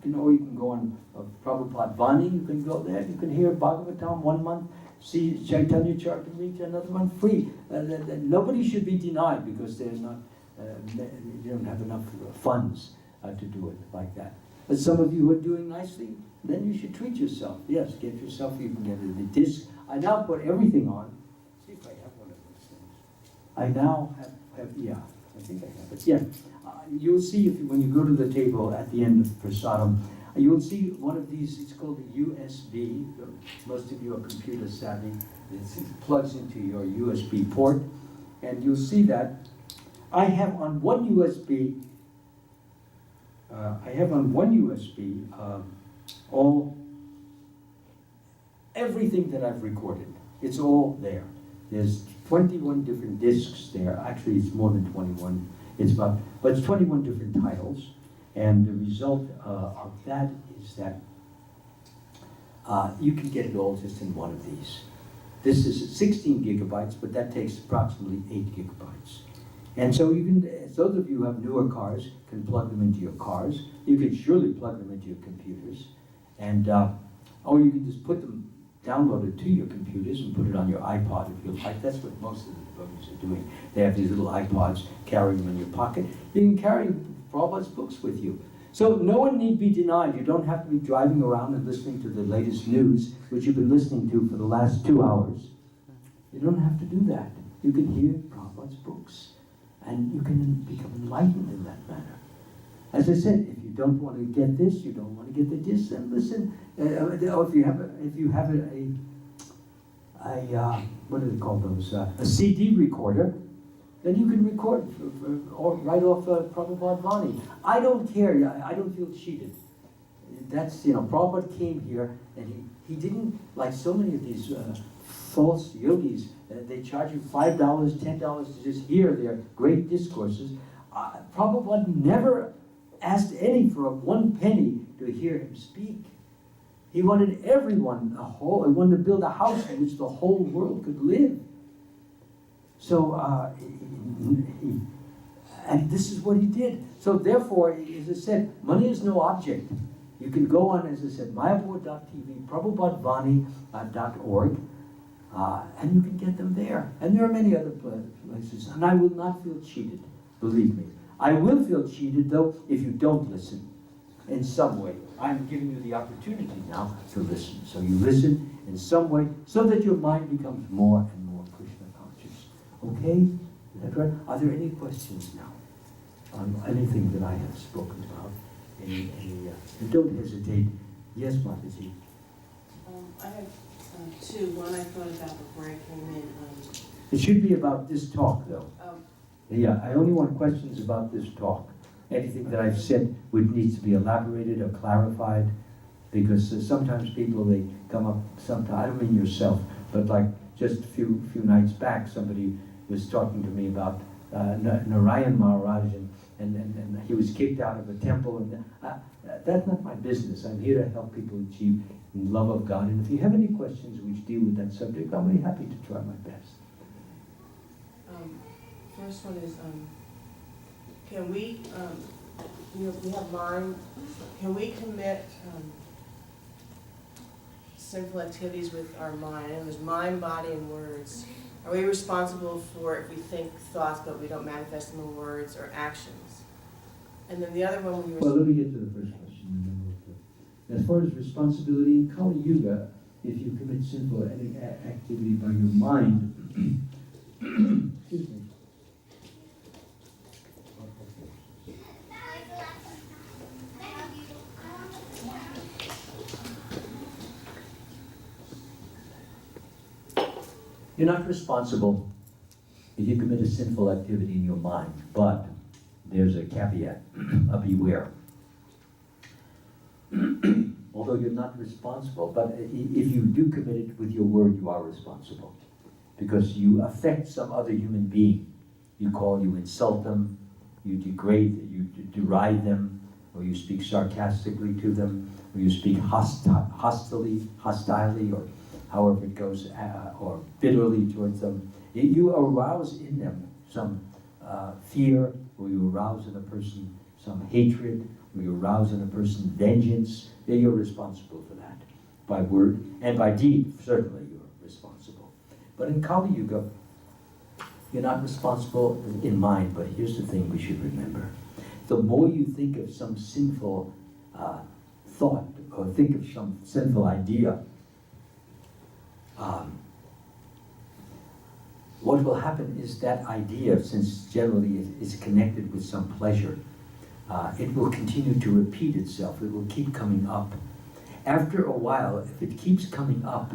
[SPEAKER 1] Or you can go on Prabhupada Vani. You can go there. You can hear Bhagavatam 1 month. See Chaitanya Charitamrita another one free. Nobody should be denied because they're not. You don't have enough funds to do it like that. But some of you are doing nicely, then you should treat yourself. Yes, get yourself, you can get the disc. I now put everything on. See if I have one of those things. I now have yeah, I think I have it. Yeah, you'll see when you go to the table at the end of Prasadam, you'll see one of these, it's called a USB. Most of you are computer savvy. It plugs into your USB port, and you'll see that I have on one USB everything that I've recorded. It's all there. There's 21 different discs there. Actually, it's more than 21. But it's 21 different titles. And the result of that is that you can get it all just in one of these. This is 16 gigabytes, but that takes approximately 8 gigabytes. And so you can, those of you who have newer cars can plug them into your cars. You can surely plug them into your computers. And, or you can just download it to your computers and put it on your iPod if you like. That's what most of the devotees are doing. They have these little iPods, carrying them in your pocket. You can carry Prabhupada's books with you. So no one need be denied. You don't have to be driving around and listening to the latest news, which you've been listening to for the last 2 hours. You don't have to do that. You can hear Prabhupada's books. And you can become enlightened in that manner. As I said, if you don't want to get this, you don't want to get this, then listen. If you have what do they call those? A CD recorder, then you can record right off Prabhupada Vani. I don't care. I don't feel cheated. That's, Prabhupada came here and he didn't, like so many of these false yogis, they charge you $5, $10 to just hear their great discourses. Prabhupada never asked any for 1 penny to hear him speak. He wanted everyone, he wanted to build a house in which the whole world could live. So, and this is what he did. So therefore, as I said, money is no object. You can go on, as I said, mayapur.tv, prabhupadvani.org, and you can get them there. And there are many other places. And I will not feel cheated, believe me. I will feel cheated, though, if you don't listen in some way. I'm giving you the opportunity now to listen. So you listen in some way so that your mind becomes more and more Krishna conscious. Okay? Is that right? Are there any questions now on anything that I have spoken about? And don't hesitate. Yes, Mataji.
[SPEAKER 7] I have two. One I thought about before I came in.
[SPEAKER 1] It should be about this talk, though. Yeah, I only want questions about this talk. Anything that I've said needs to be elaborated or clarified, because sometimes people, they come up, sometimes, I don't mean yourself, but like just a few nights back, somebody was talking to me about Narayan Maharaj, and he was kicked out of a temple, and that's not my business. I'm here to help people achieve the love of God, and if you have any questions which deal with that subject, I'll be happy to try my best.
[SPEAKER 7] First one is, can we, we have mind, can we commit sinful activities with our mind? And there's mind, body, and words. Are we responsible for if we think thoughts but we don't manifest them in words or actions? And then the other one, when you were...
[SPEAKER 1] Well, let me get to the first question. And then we'll as far as responsibility in Kali Yuga, if you commit sinful activity by your mind, excuse me. You're not responsible if you commit a sinful activity in your mind, but there's a caveat, a beware. although you're not responsible, but if you do commit it with your word, you are responsible. Because you affect some other human being. You insult them, you degrade, you deride them, or you speak sarcastically to them, or you speak hostilely, or however it goes, or bitterly towards them. You arouse in them some fear, or you arouse in a person some hatred, or you arouse in a person vengeance. Then you're responsible for that. By word and by deed, certainly you're responsible. But in Kali Yuga, you're not responsible in mind, but here's the thing we should remember. The more you think of some sinful thought, or think of some sinful idea, what will happen is that idea, since generally it is connected with some pleasure, it will continue to repeat itself. It will keep coming up. After a while, if it keeps coming up,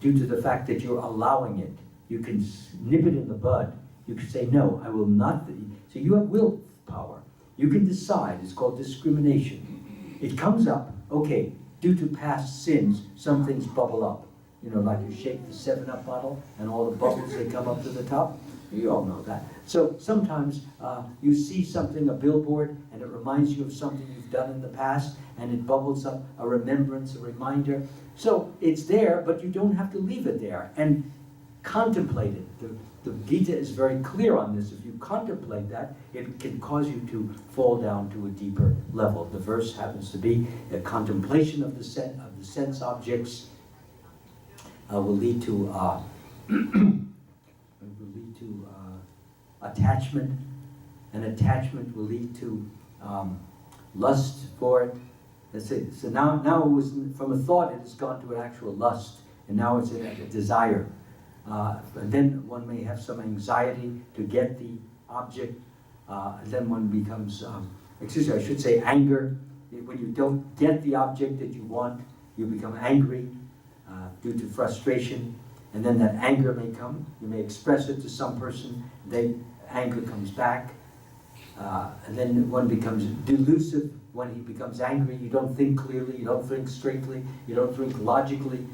[SPEAKER 1] due to the fact that you're allowing it, you can nip it in the bud. You can say, no, I will not. So you have willpower. You can decide. It's called discrimination. It comes up, okay, due to past sins, some things bubble up. You know, like you shake the 7-Up bottle and all the bubbles, they come up to the top. You all know that. So sometimes you see something, a billboard, and it reminds you of something you've done in the past, and it bubbles up a remembrance, a reminder. So it's there, but you don't have to leave it there. And contemplate it. The Gita is very clear on this. If you contemplate that, it can cause you to fall down to a deeper level. The verse happens to be a contemplation of the sense objects will lead to attachment, and attachment will lead to lust for it. That's it. So now it was from a thought, it has gone to an actual lust, and now it's a desire. And then one may have some anxiety to get the object, and then one becomes, I should say anger. When you don't get the object that you want, you become angry due to frustration, and then that anger may come. You may express it to some person, then anger comes back, and then one becomes delusive. When he becomes angry, you don't think clearly, you don't think straightly, you don't think logically,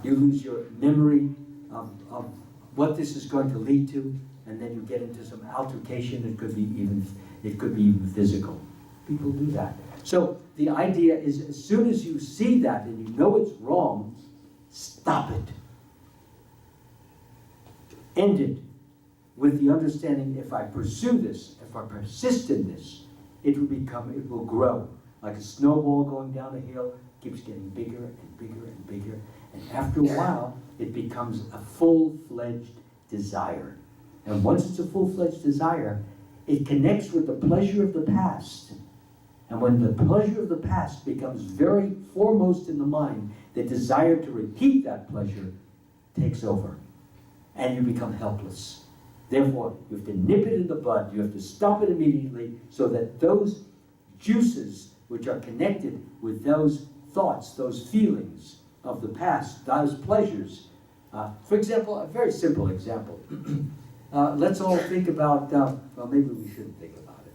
[SPEAKER 1] you lose your memory of what this is going to lead to, and then you get into some altercation. It could be even physical. People do that. So the idea is, as soon as you see that and you know it's wrong, stop it. End it with the understanding: if I pursue this, if I persist in this, it will grow like a snowball going down a hill. Keeps getting bigger and bigger and bigger, and after a while, it becomes a full-fledged desire. And once it's a full-fledged desire, it connects with the pleasure of the past. And when the pleasure of the past becomes very foremost in the mind, the desire to repeat that pleasure takes over, and you become helpless. Therefore, you have to nip it in the bud. You have to stop it immediately, so that those juices which are connected with those thoughts, those feelings of the past, those pleasures. For example, a very simple example. Let's all think about, well, maybe we shouldn't think about it.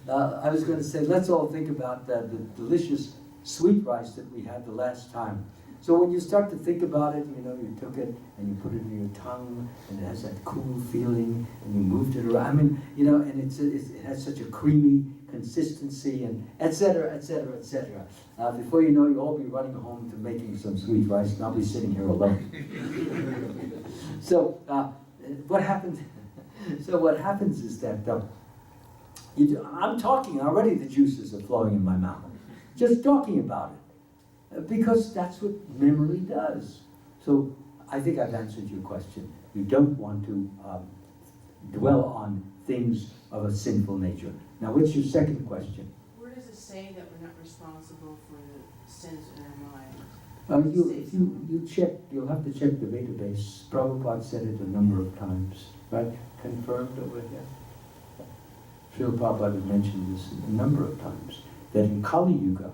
[SPEAKER 1] I was going to say, let's all think about the delicious sweet rice that we had the last time. So when you start to think about it, you took it and you put it in your tongue, and it has that cool feeling, and you moved it around. I mean, and it has such a creamy consistency, and et cetera, et cetera, et cetera. Before you know, you'll all be running home to making some sweet rice, and I'll be sitting here alone. So what happens? So what happens is that I'm talking already. The juices are flowing in my mouth, just talking about it, because that's what memory does. So I think I've answered your question. You don't want to dwell on things of a sinful nature. Now, what's your second question?
[SPEAKER 7] Where does it say that we're not responsible for the sins in our mind?
[SPEAKER 1] You'll have to check the database. Prabhupada said it a number of times, right? Confirmed over here. Srila Prabhupada has mentioned this a number of times, that in Kali Yuga,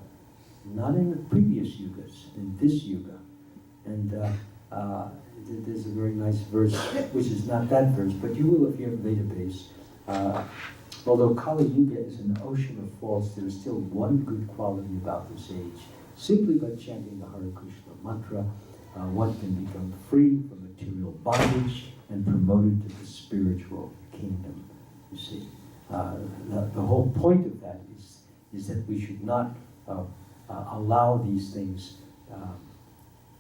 [SPEAKER 1] not in the previous yugas, in this yuga, and there's a very nice verse, which is not that verse, but you will appear in the database. Although Kali Yuga is an ocean of faults, there is still one good quality about this age, Simply by chanting the Hare Krishna mantra, one can become free from material bondage and promoted to the spiritual kingdom. You see, the whole point of that is that we should not allow these things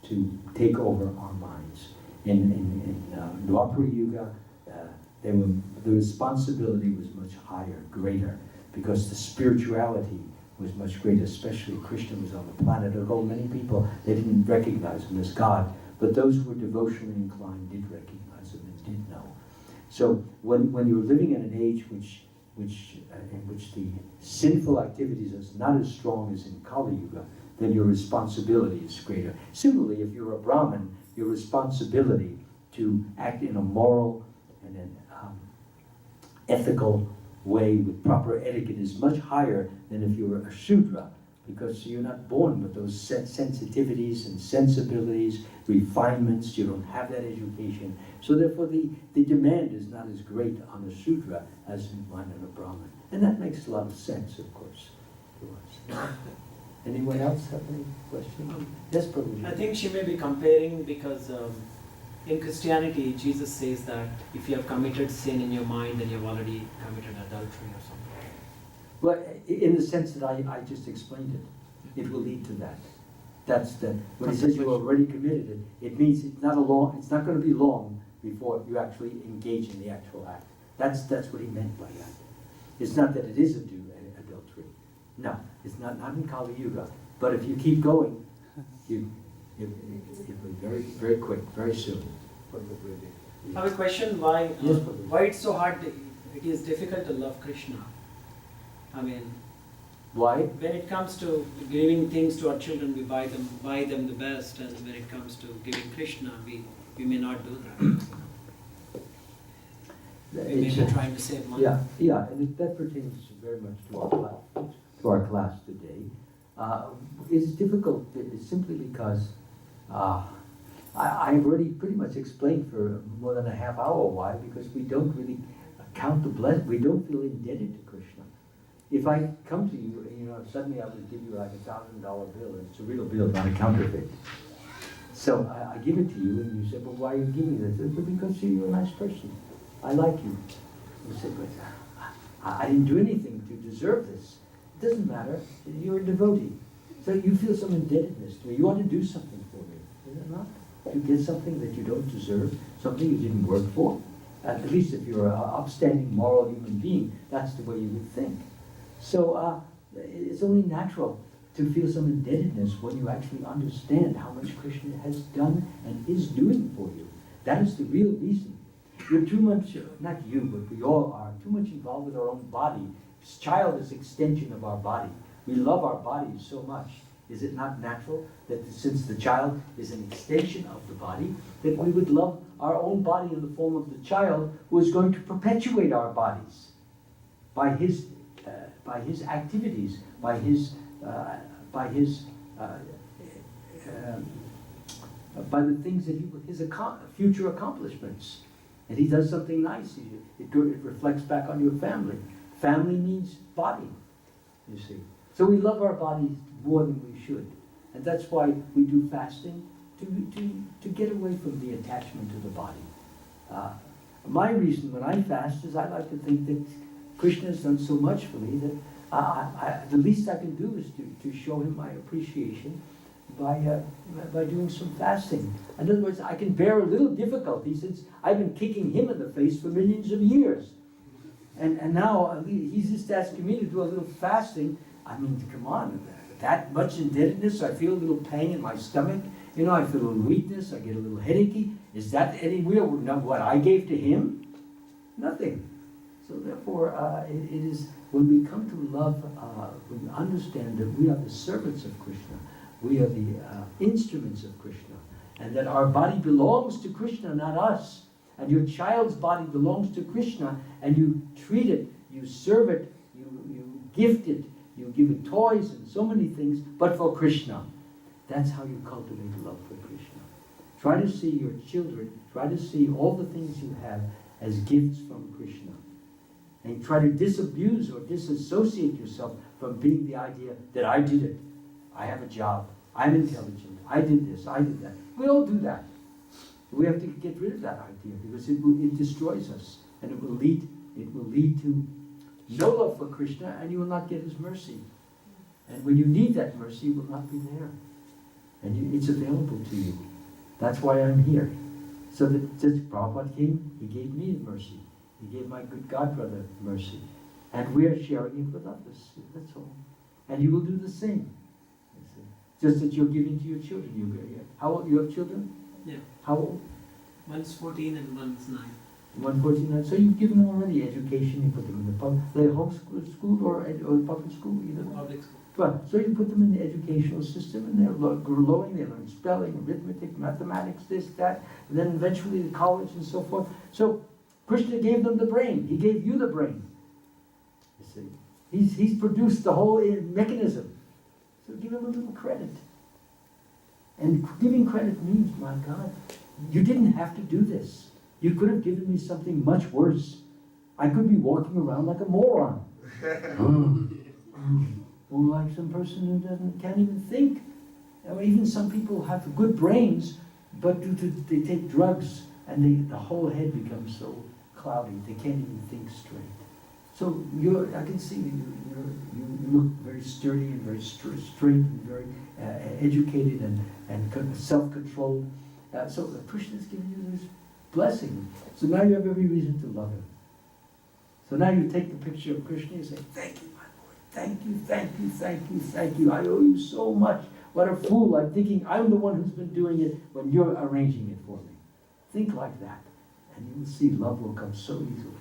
[SPEAKER 1] to take over our minds. In Dwapara Yuga, the responsibility was much higher, greater, because the spirituality was much greater, especially Krishna was on the planet. Although many people, they didn't recognize him as God, but those who were devotionally inclined did recognize him and did know. So when you're living in an age in which the sinful activities is not as strong as in Kali Yuga, then your responsibility is greater. Similarly, if you're a Brahmin, your responsibility to act in a moral and an ethical way with proper etiquette is much higher than if you were a Shudra, because you're not born with those sensitivities and sensibilities, refinements. You don't have that education. So therefore the demand is not as great on a Shudra as in one on a Brahmin. And that makes a lot of sense, of course, to us. Anyone else have any questions? Yes, Prabhu.
[SPEAKER 8] I think she may be comparing because in Christianity, Jesus says that if you have committed sin in your mind, then you've already committed adultery or something.
[SPEAKER 1] Well, in the sense that I just explained it, it will lead to that. That's the, when he says you already committed it, it means it's not going to be long before you actually engage in the actual act. That's what he meant by that. It's not that it is adultery. No, it's not in Kali Yuga. But if you keep going, it will be very, very quick, very soon.
[SPEAKER 8] I have a question: why
[SPEAKER 1] Yes, Prabhu.
[SPEAKER 8] why it's so hard? It is difficult to love Krishna. I mean,
[SPEAKER 1] Why?
[SPEAKER 8] when it comes to giving things to our children, we buy them the best, and when it comes to giving Krishna, we may not do that. We may be trying to save money.
[SPEAKER 1] Yeah, and that pertains very much to our class today. It's difficult simply because I've already pretty much explained for more than a half hour why, because we don't really count the blessing. We don't feel indebted to Krishna. If I come to you, suddenly I would give you like $1,000 bill, and it's a real bill, not a counterfeit. So I give it to you, and you say, well, why are you giving me this? I said, because you're a nice person. I like you. You say, but I didn't do anything to deserve this. It doesn't matter. You're a devotee. So you feel some indebtedness to me. You want to do something for me. Is it not? You get something that you don't deserve, something you didn't work for. At least if you're an upstanding, moral human being, that's the way you would think. So it's only natural to feel some indebtedness when you actually understand how much Krishna has done and is doing for you. That is the real reason. You're too much, not you, but we all are, too much involved with our own body. This child is an extension of our body. We love our bodies so much. Is it not natural that since the child is an extension of the body, that we would love our own body in the form of the child who is going to perpetuate our bodies by his activities, by the things that his future accomplishments. And he does something nice. It reflects back on your family. Family means body, you see. So we love our bodies more than we should. And that's why we do fasting, to get away from the attachment to the body. My reason when I fast is I like to think that Krishna has done so much for me that the least I can do is to show him my appreciation by doing some fasting. In other words, I can bear a little difficulty since I've been kicking him in the face for millions of years. And now he's just asking me to do a little fasting. I mean, come on, that much indebtedness, I feel a little pain in my stomach. I feel a little weakness, I get a little headachy. Is that anywhere what I gave to him? Nothing. So therefore, it is when we come to love, when we understand that we are the servants of Krishna, we are the instruments of Krishna, and that our body belongs to Krishna, not us. And your child's body belongs to Krishna, and you treat it, you serve it, you gift it, you give it toys and so many things, but for Krishna. That's how you cultivate love for Krishna. Try to see your children, try to see all the things you have as gifts from Krishna. And try to disabuse or disassociate yourself from being the idea that I did it. I have a job. I'm intelligent. I did this. I did that. We all do that. We have to get rid of that idea because it destroys us, and it will lead to no love for Krishna, and you will not get his mercy. And when you need that mercy, it will not be there. And it's available to you. That's why I'm here. So that just Prabhupada came, he gave me mercy. He gave my good godbrother mercy. And we are sharing it with others. That's all. And you will do the same. Just that you're giving to your children. How old? You have children?
[SPEAKER 8] Yeah.
[SPEAKER 1] How old?
[SPEAKER 8] One's 14 and one's 9.
[SPEAKER 1] 149. So you've given them already education. You put them in the homeschool school or public school, either.
[SPEAKER 8] Public school.
[SPEAKER 1] Well, so you put them in the educational system, and they're growing. They learn spelling, arithmetic, mathematics, this, that, and then eventually the college and so forth. So Krishna gave them the brain. He gave you the brain. You see, he's produced the whole mechanism. So give him a little credit. And giving credit means, my God, you didn't have to do this. You could have given me something much worse. I could be walking around like a moron. Or like some person who can't even think. Or even some people have good brains, but they take drugs and the whole head becomes so cloudy, they can't even think straight. So I can see you look very sturdy and very straight and very educated and self-controlled. So Krishna is giving you this blessing. So now you have every reason to love him. So now you take the picture of Krishna and say, thank you, my Lord. Thank you, thank you, thank you, thank you. I owe you so much. What a fool. I'm thinking I'm the one who's been doing it when you're arranging it for me. Think like that. And you will see love will come so easily.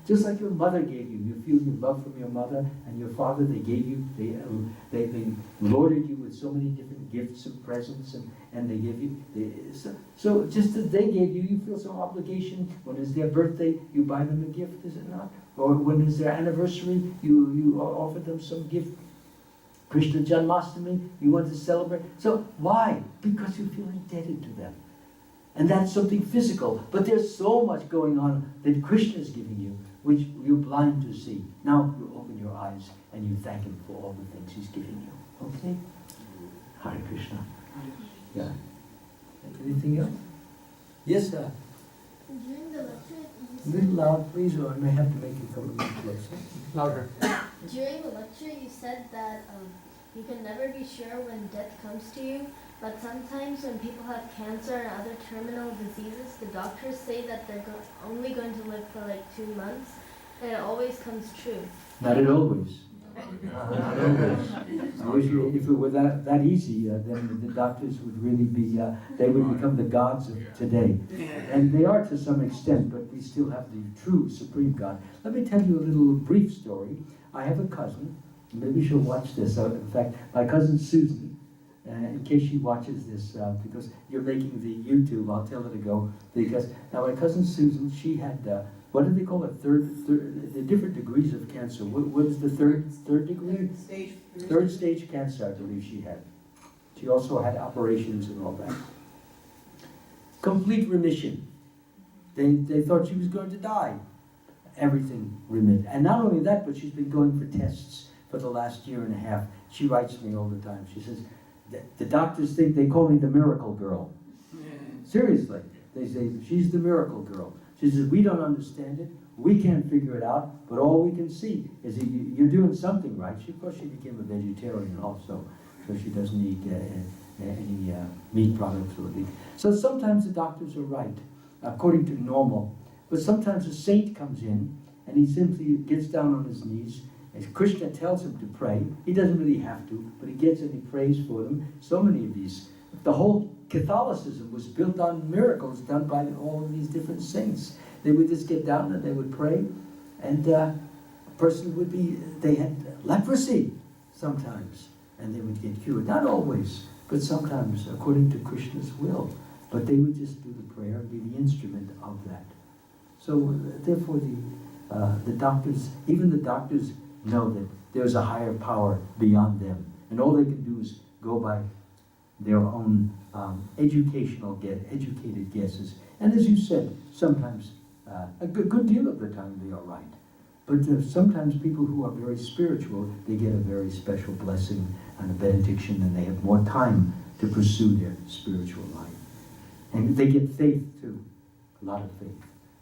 [SPEAKER 1] Just like your mother gave you. You feel your love from your mother and your father. They gave you, they loaded you with so many different gifts and presents, and they give you. So just as they gave you, you feel some obligation. When it's their birthday, you buy them a gift, is it not? Or when it's their anniversary, you offer them some gift. Krishna Janmashtami, you want to celebrate. So why? Because you feel indebted to them. And that's something physical. But there's so much going on that Krishna is giving you, which you're blind to see. Now you open your eyes and you thank him for all the things he's giving you. Okay? Hare Krishna. Yeah. Anything else? Yes, sir.
[SPEAKER 9] During the lecture,
[SPEAKER 1] A little loud, please, or I may have to make you come a little closer.
[SPEAKER 8] Louder.
[SPEAKER 9] during the lecture, you said that you can never be sure when death comes to you, but sometimes when people have cancer and other terminal diseases, the doctors say that they're only going to live for like 2 months, and it always comes true.
[SPEAKER 1] Not at always. Not always. I wish if it were that easy, then the doctors would really be, they would become the gods of today. And they are to some extent, but we still have the true supreme God. Let me tell you a little brief story. I have a cousin, maybe she'll watch this. In fact, my cousin Susan, in case she watches this, because you're making the YouTube, I'll tell her to go. Because now my cousin Susan, she had, what do they call it? The different degrees of cancer. What is the third degree?
[SPEAKER 7] Third stage.
[SPEAKER 1] Third stage cancer, I believe she had. She also had operations and all that. Complete remission. They thought she was going to die. Everything remitted. And not only that, but she's been going for tests for the last year and a half. She writes me all the time. She says, the doctors think they call me the miracle girl. Seriously. They say, she's the miracle girl. She says, we don't understand it. We can't figure it out. But all we can see is that you're doing something right. Of course, she became a vegetarian also. So she doesn't eat any meat products or anything. So sometimes the doctors are right, according to normal. But sometimes a saint comes in and he simply gets down on his knees. As Krishna tells him to pray, he doesn't really have to, but he gets and he prays for them. So many of these. The whole Catholicism was built on miracles done by all of these different saints. They would just get down and they would pray, and a person would be, they had leprosy sometimes, and they would get cured. Not always, but sometimes according to Krishna's will. But they would just do the prayer and be the instrument of that. So therefore the doctors, even the doctors know that there's a higher power beyond them. And all they can do is go by their own educated guesses. And as you said, sometimes, a good deal of the time they are right. But sometimes people who are very spiritual, they get a very special blessing and a benediction, and they have more time to pursue their spiritual life. And they get faith too, a lot of faith.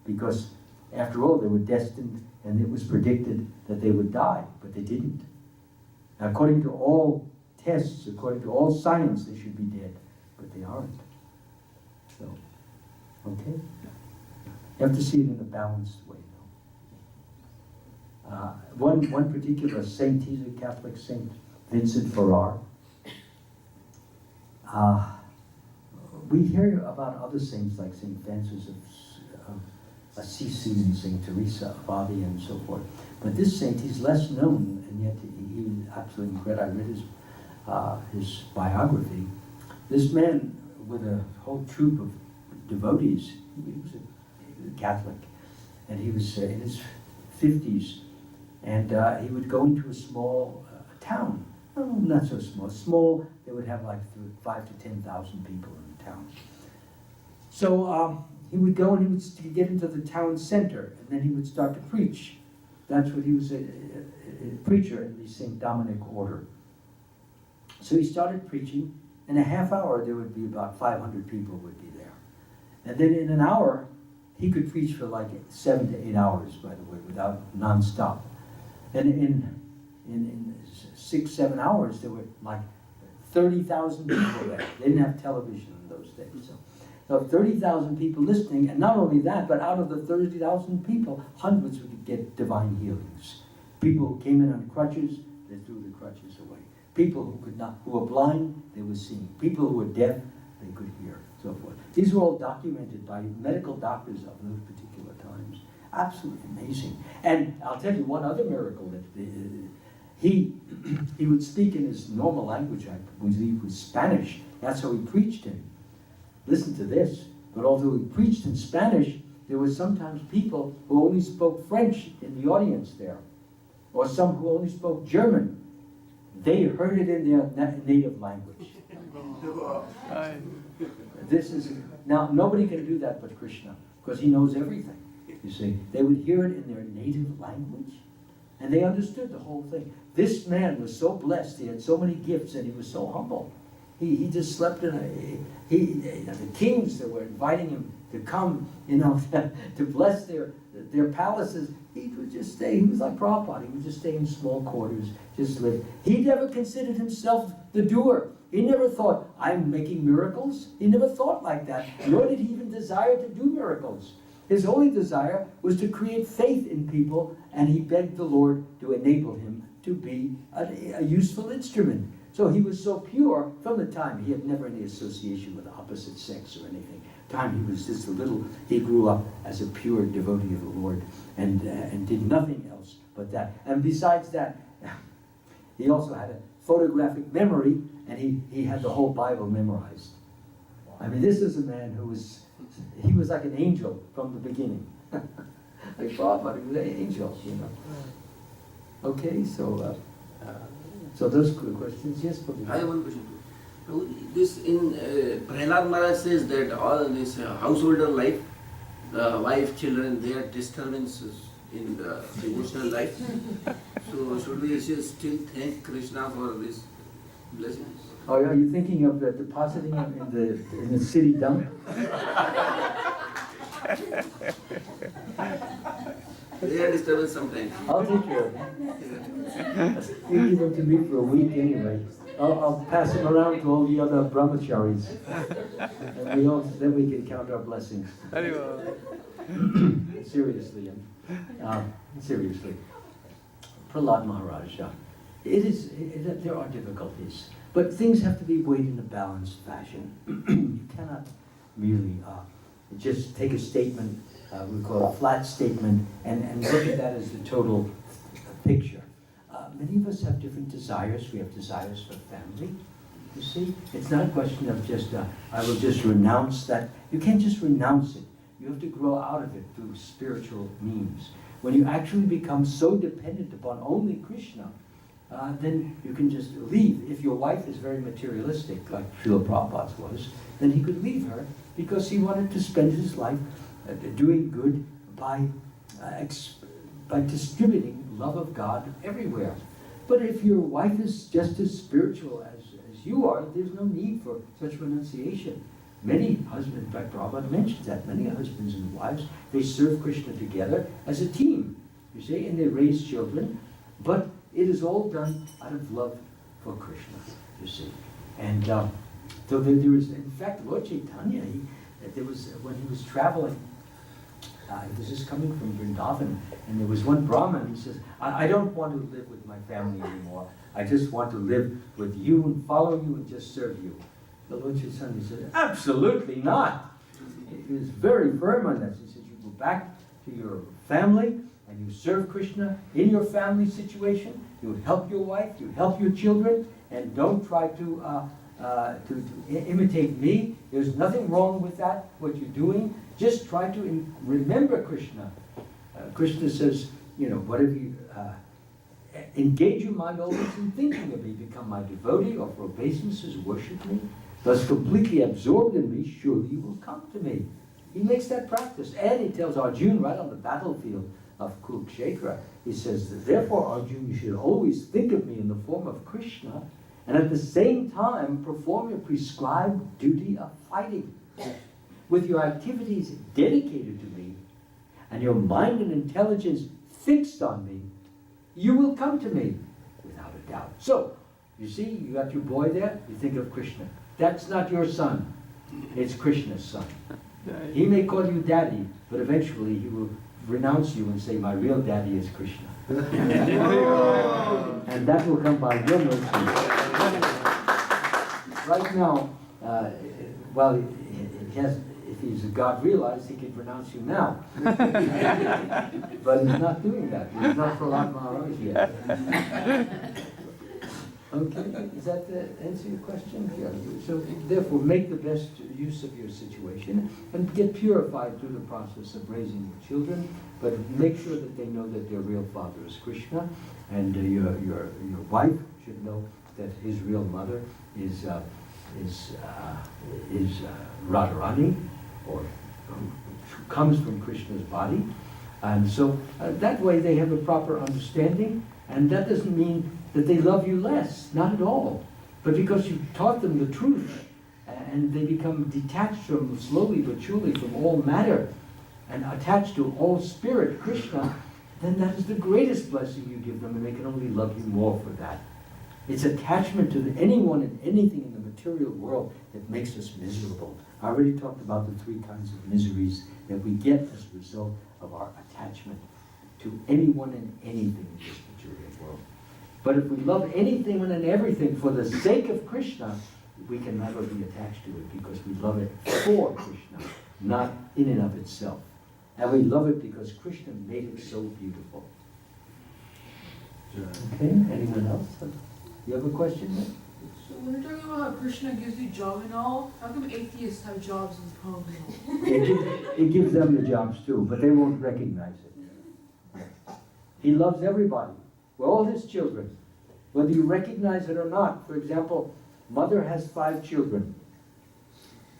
[SPEAKER 1] Because after all, they were destined, and it was predicted that they would die, but they didn't. According to all tests, according to all science, they should be dead, but they aren't. So, okay? You have to see it in a balanced way, though. One particular saint, he's a Catholic saint, Vincent Ferrar. We hear about other saints like Saint Francis of Assisi and Saint Teresa of Avila and so forth. But this saint, he's less known, and yet he was absolutely incredible. I read his biography. This man, with a whole troop of devotees, he was a Catholic, and he was in his 50s, and he would go into a small town. Oh, not so small. Small, they would have like 5,000 to 10,000 people in the town. So he would go and he would get into the town center, and then he would start to preach. That's what he was, a preacher in the St. Dominic order. So he started preaching. In a half hour, there would be about 500 people would be there. And then in an hour, he could preach for like 7 to 8 hours, by the way, without non-stop. And in 6, 7 hours, there were like 30,000 people there. They didn't have television in those days. So 30,000 people listening, and not only that, but out of the 30,000 people, hundreds would get divine healings. People who came in on crutches, they threw the crutches away. People who were blind, they were seeing. People who were deaf, they could hear, so forth. These were all documented by medical doctors of those particular times. Absolutely amazing. And I'll tell you one other miracle that he would speak in his normal language, I believe was Spanish. That's how he preached in. Listen to this. But although he preached in Spanish, there were sometimes people who only spoke French in the audience there, or some who only spoke German. They heard it in their native language. This is, now nobody can do that but Krishna, because he knows everything. You see, they would hear it in their native language, and they understood the whole thing. This man was so blessed, he had so many gifts, and he was so humble. He just slept in the kings that were inviting him to come, to bless their palaces. He would just stay. He was like Prabhupada. He would just stay in small quarters, just live. He never considered himself the doer. He never thought, I'm making miracles. He never thought like that, nor did he even desire to do miracles. His only desire was to create faith in people, and he begged the Lord to enable him to be a useful instrument. So he was so pure from the time. He had never any association with the opposite sex or anything. Time he was just he grew up as a pure devotee of the Lord and did nothing else but that. And besides that, he also had a photographic memory, and he had the whole Bible memorized. I mean, this is a man who was like an angel from the beginning. Like Prabhupada, he was an angel, Okay, so those good questions. Yes, Prabhu.
[SPEAKER 3] I have one question too. This in Prahlad Maharaj says that all this householder life, the wife, children, they are disturbances in the emotional life. So should we still thank Krishna for this blessing?
[SPEAKER 1] Oh, are you thinking of depositing him in the city dump?
[SPEAKER 3] They are disturbed sometimes.
[SPEAKER 1] I'll take care of him. You give him to me for a week anyway. I'll pass him around to all the other brahmacharis. And then we can count our blessings. Seriously. Seriously. Prahlad Maharaj, there are difficulties. But things have to be weighed in a balanced fashion. You cannot really just take a statement, we call it a flat statement, and look at that as the total picture. Many of us have different desires. We have desires for family, you see. It's not a question of just, I will just renounce that. You can't just renounce it. You have to grow out of it through spiritual means. When you actually become so dependent upon only Krishna, then you can just leave. If your wife is very materialistic, like Srila Prabhupada's was, then he could leave her because he wanted to spend his life doing good by by distributing love of God everywhere. But if your wife is just as spiritual as you are, there's no need for such renunciation. Many husbands, in fact, Prabhupada mentions that, many husbands and wives, they serve Krishna together as a team, you see, and they raise children, but it is all done out of love for Krishna, you see. And so there was, in fact, Lord Chaitanya, when he was traveling, he was just coming from Vrindavan, and there was one Brahmin, he says, I don't want to live with my family anymore. I just want to live with you and follow you and just serve you. The Lord Chaitanya said, absolutely not. He was very firm on this. He said, you go back to your family and you serve Krishna in your family situation. You help your wife, you help your children, and don't try to imitate me. There's nothing wrong with that, what you're doing. Just try to remember Krishna. Krishna says, whatever you engage your mind always in thinking of me, become my devotee, offer obeisances, worship me. Thus completely absorbed in me, surely you will come to me. He makes that practice. And he tells Arjuna right on the battlefield of Kurukshetra, he says, therefore, Arjuna, you should always think of me in the form of Krishna, and at the same time perform your prescribed duty of fighting. With your activities dedicated to me, and your mind and intelligence fixed on me, you will come to me without a doubt. So, you see, you got your boy there, you think of Krishna. That's not your son, it's Krishna's son. He may call you daddy, but eventually he will renounce you and say, my real daddy is Krishna. And that will come by your mercy. Right now, if he's a God realized, he could renounce you now. But he's not doing that. He's not Prahlad Maharaj yet. Okay, does that answer your question? Yeah. So therefore, make the best use of your situation and get purified through the process of raising your children, but make sure that they know that their real father is Krishna, and your wife should know that his real mother is Radharani, or who comes from Krishna's body. And so that way they have a proper understanding, and that doesn't mean that they love you less, not at all. But because you taught them the truth, and they become detached from, slowly but surely, from all matter, and attached to all spirit, Krishna, then that is the greatest blessing you give them, and they can only love you more for that. It's attachment to anyone and anything in the material world that makes us miserable. I already talked about the 3 kinds of miseries that we get as a result of our attachment to anyone and anything in this material world. But if we love anything and everything for the sake of Krishna, we can never be attached to it because we love it for Krishna, not in and of itself. And we love it because Krishna made it so beautiful. Okay, anyone else? You have a question?
[SPEAKER 10] So when you're talking about how Krishna gives you job and all, how come atheists have jobs in homes and all?
[SPEAKER 1] It gives them the jobs too, but they won't recognize it. He loves everybody. We're all his children, whether you recognize it or not. For example, mother has 5 children.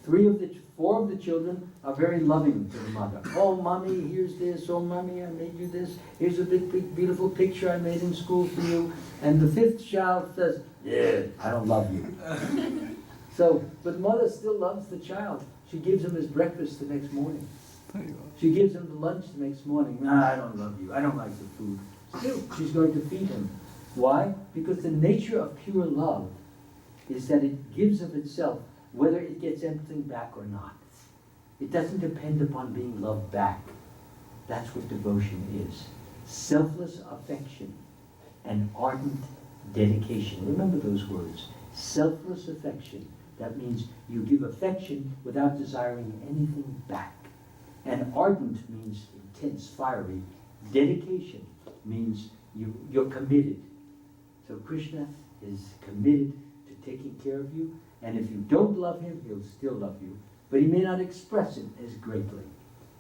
[SPEAKER 1] 4 of the children are very loving to the mother. Oh, mommy, here's this. Oh, mommy, I made you this. Here's a big, beautiful picture I made in school for you. And the 5th child says, yeah, I don't love you. So, but mother still loves the child. She gives him his breakfast the next morning. She gives him the lunch the next morning. Nah, I don't love you. I don't like the food. Still, she's going to feed him. Why? Because the nature of pure love is that it gives of itself, whether it gets anything back or not. It doesn't depend upon being loved back. That's what devotion is. Selfless affection and ardent dedication. Remember those words. Selfless affection. That means you give affection without desiring anything back. And ardent means intense, fiery. Dedication means you're committed. So Krishna is committed to taking care of you, and if you don't love him, he'll still love you, but he may not express it as greatly.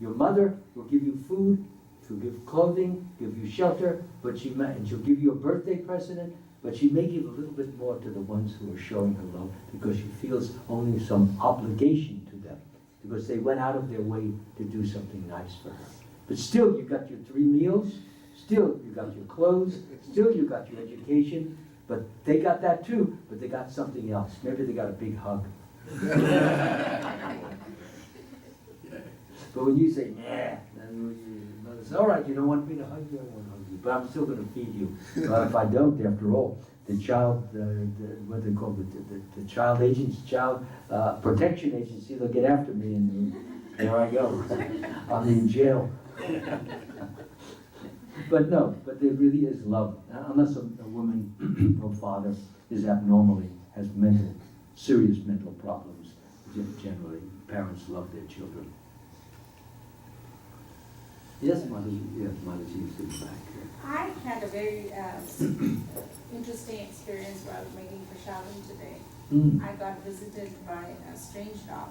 [SPEAKER 1] Your mother will give you food, she'll give clothing, give you shelter, and she'll give you a birthday present, but she may give a little bit more to the ones who are showing her love because she feels only some obligation to them, because they went out of their way to do something nice for her. But still, you got your 3 meals, Still, you got your clothes, still you got your education, but they got that too, but they got something else. Maybe they got a big hug. But when you say, nah, then mother says, all right, you don't want me to hug you, I won't hug you, but I'm still going to feed you. If I don't, after all, the child, what they call the child agents, child protection agency, they'll get after me, and there I go. I'm in jail. But no, but there really is love. Unless a woman or father is abnormally, has serious mental problems, generally, parents love their children. Yes, Mother, you sit back here.
[SPEAKER 11] I had a very interesting experience while making prasadam today. I got visited by a strange dog.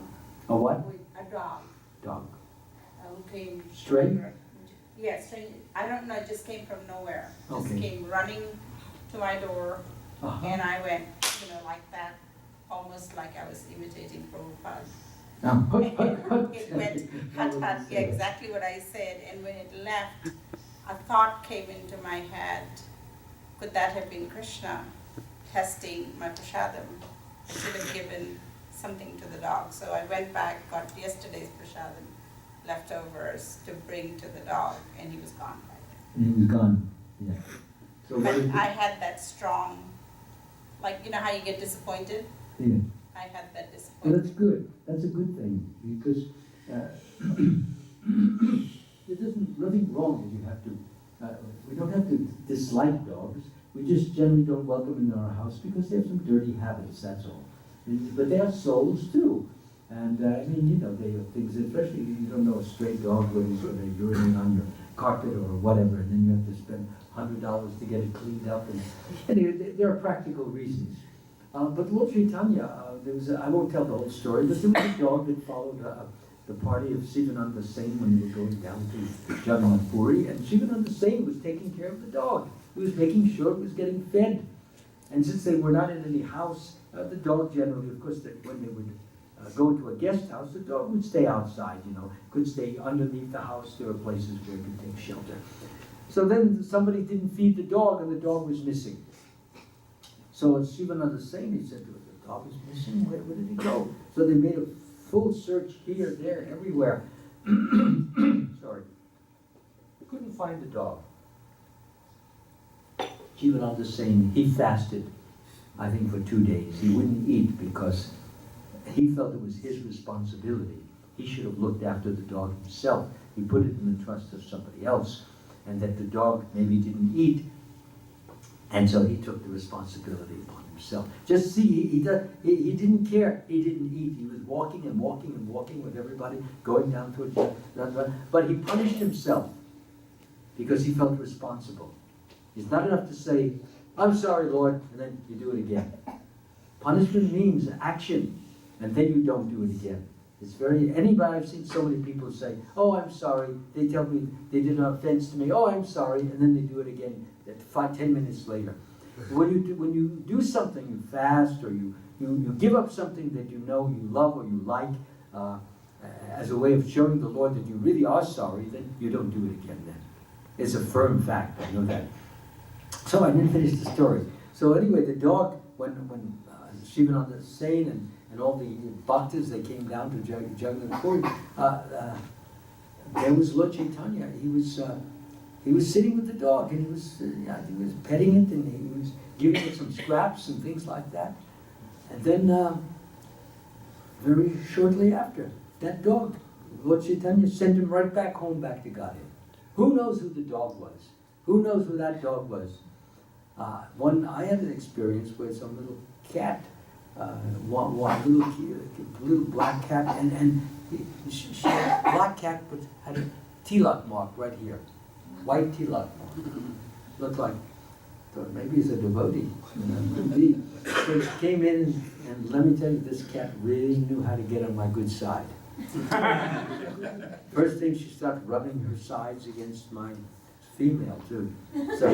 [SPEAKER 1] A what?
[SPEAKER 11] A dog.
[SPEAKER 1] Dog.
[SPEAKER 11] Who came.
[SPEAKER 1] Stray?
[SPEAKER 11] Yeah, strange. I don't know, it just came from nowhere. Just
[SPEAKER 1] Okay.
[SPEAKER 11] came running to my door,
[SPEAKER 1] Uh-huh.
[SPEAKER 11] and I went, like that, almost like I was imitating Prabhupada. It went, hut, hut, yeah, exactly what I said, and when it left, a thought came into my head, could that have been Krishna testing my prasadam? I should have given something to the dog. So I went back, got yesterday's prasadam leftovers to bring to the dog, and he was gone by then.
[SPEAKER 1] And he was gone, yeah. So what
[SPEAKER 11] But
[SPEAKER 1] is
[SPEAKER 11] I had that strong, like, how you get disappointed?
[SPEAKER 1] yeah.
[SPEAKER 11] I had that
[SPEAKER 1] Well,
[SPEAKER 11] disappointment.
[SPEAKER 1] that's good. That's a good thing, because there's nothing wrong that you have to, we don't have to dislike dogs. We just generally don't welcome them in our house because they have some dirty habits, that's all. But they have souls too. And they have things, especially you don't know a stray dog where he's going to urinate on your carpet or whatever, and then you have to spend $100 to get it cleaned up. And anyway, there are practical reasons. But Lord Chaitanya, I won't tell the whole story, but there was a dog that followed the party of Sivananda Singh when they were going down to Jagannath Puri, and Sivananda Singh was taking care of the dog. He was making sure it was getting fed. And since they were not in any house, the dog generally, of course, when they would go into a guest house, the dog would stay outside, could stay underneath the house. There were places where it could take shelter. So then somebody didn't feed the dog, and the dog was missing. So Sivananda Singh, he said to her, the dog is missing, where did he go? So they made a full search here, there, everywhere. Sorry. Couldn't find the dog. Sivananda Singh, he fasted, I think for 2 days. He wouldn't eat because he felt it was his responsibility. He should have looked after the dog himself. He put it in the trust of somebody else, and that the dog maybe didn't eat, and so he took the responsibility upon himself. Just see, he didn't care. He didn't eat. He was walking and walking and walking with everybody, going down to a but he punished himself because he felt responsible. It's not enough to say, I'm sorry, Lord, and then you do it again. Punishment means action, and then you don't do it again. It's anybody, I've seen so many people say, oh, I'm sorry. They tell me they did an offense to me. Oh, I'm sorry. And then they do it again 10 minutes later. When you do something, you fast, or you give up something that you know you love or you like, as a way of showing the Lord that you really are sorry, then you don't do it again then. It's a firm fact, I know that. So I didn't finish the story. So anyway, the dog, when Shivananda Singh and all the bhaktas, they came down to Jagannath Puri, there was Lord Chaitanya. He was sitting with the dog, and he was petting it, and he was giving it some scraps and things like that. And then, very shortly after, that dog, Lord Chaitanya sent him right back home, back to Godhead. Who knows who the dog was? Who knows who that dog was? I had an experience where some little cat, one little black cat, and she had a black cat, but had a tilak mark right here, white tilak mark. Looked like, thought maybe he's a devotee. Could be. So she came in, and let me tell you, this cat really knew how to get on my good side. First thing, she started rubbing her sides against my female too. So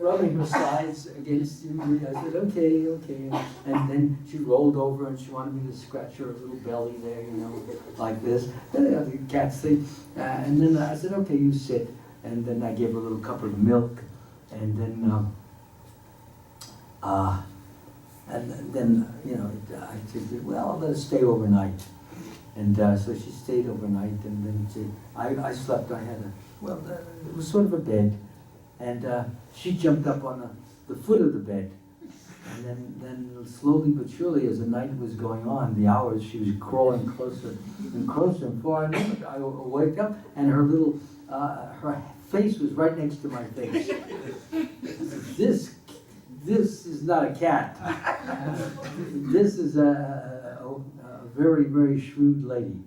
[SPEAKER 1] rubbing her sides against me. I said, okay. And then she rolled over and she wanted me to scratch her little belly there, like this. The cat's thing. And then I said, okay, you sit. And then I gave her a little cup of milk. And then, I said, well, let us stay overnight. And so she stayed overnight, and then I slept. I had it was sort of a bed, and she jumped up on the foot of the bed, and then slowly but surely, as the night was going on, the hours, she was crawling closer and closer. And before I knew it, I waked up, and her little her face was right next to my face. This is not a cat. This is a very, very shrewd lady.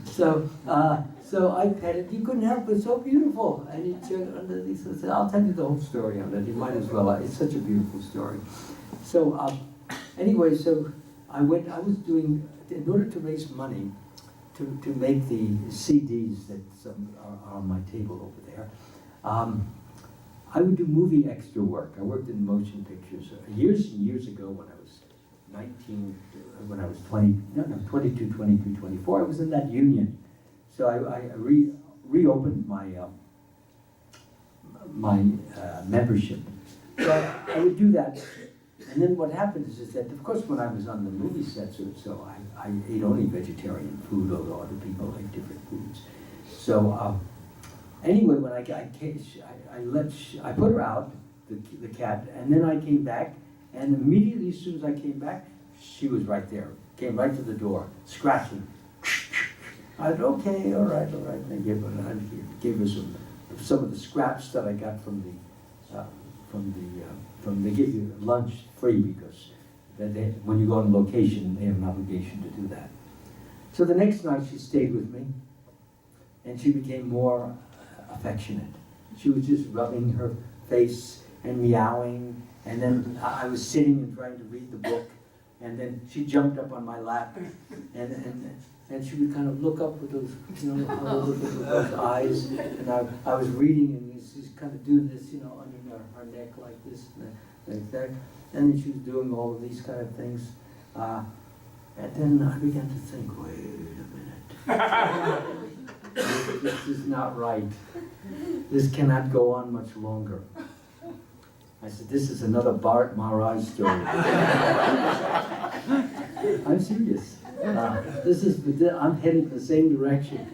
[SPEAKER 1] So I petted. You couldn't help it. So beautiful. And he said, "I'll tell you the whole story on it. You might as well. It's such a beautiful story." So anyway, so I was doing, in order to raise money to make the CDs that are on my table over there. I would do movie extra work. I worked in motion pictures years and years ago when I was 22, 23, 24. I was in that union. So I reopened my membership. So I would do that. And then what happened is that, of course, when I was on the movie sets, so I ate only vegetarian food, although other people ate different foods. So anyway, when I put her out, the cat, and then I came back, and immediately as soon as I came back, she was right there, came right to the door, scratching. I said, okay, all right. And I gave her some of the scraps that I got from they give you lunch free because when you go on location, they have an obligation to do that. So the next night she stayed with me, and she became more affectionate. She was just rubbing her face and meowing, and then I was sitting and trying to read the book, and then she jumped up on my lap, and she would kind of look up with those, those eyes, and I was reading, and she's kind of doing this, under her neck like this, like that, and then she was doing all of these kind of things, and then I began to think, wait a minute. This is not right. This cannot go on much longer. I said, this is another Bharat Maharaj story. I'm serious. I'm headed the same direction.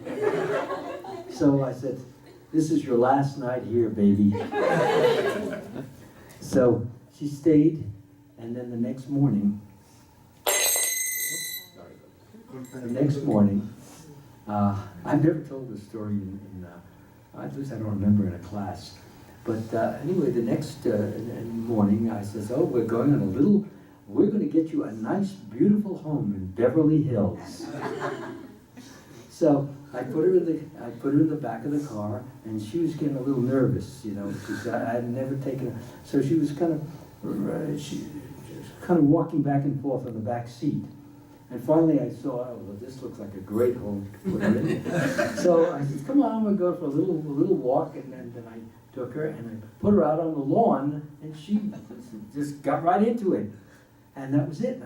[SPEAKER 1] So I said, this is your last night here, baby. So she stayed, and then the next morning, I've never told this story at least I don't remember in a class. But anyway, the next morning I says, oh, we're going to get you a nice, beautiful home in Beverly Hills. So I put her in the back of the car, and she was getting a little nervous, because I had never taken her. So she was kind of walking back and forth on the back seat. And finally I saw, oh, well, this looks like a great home to put her in. So I said, come on, we'll go for a little walk. And then I took her and I put her out on the lawn, and she just got right into it. And that was it.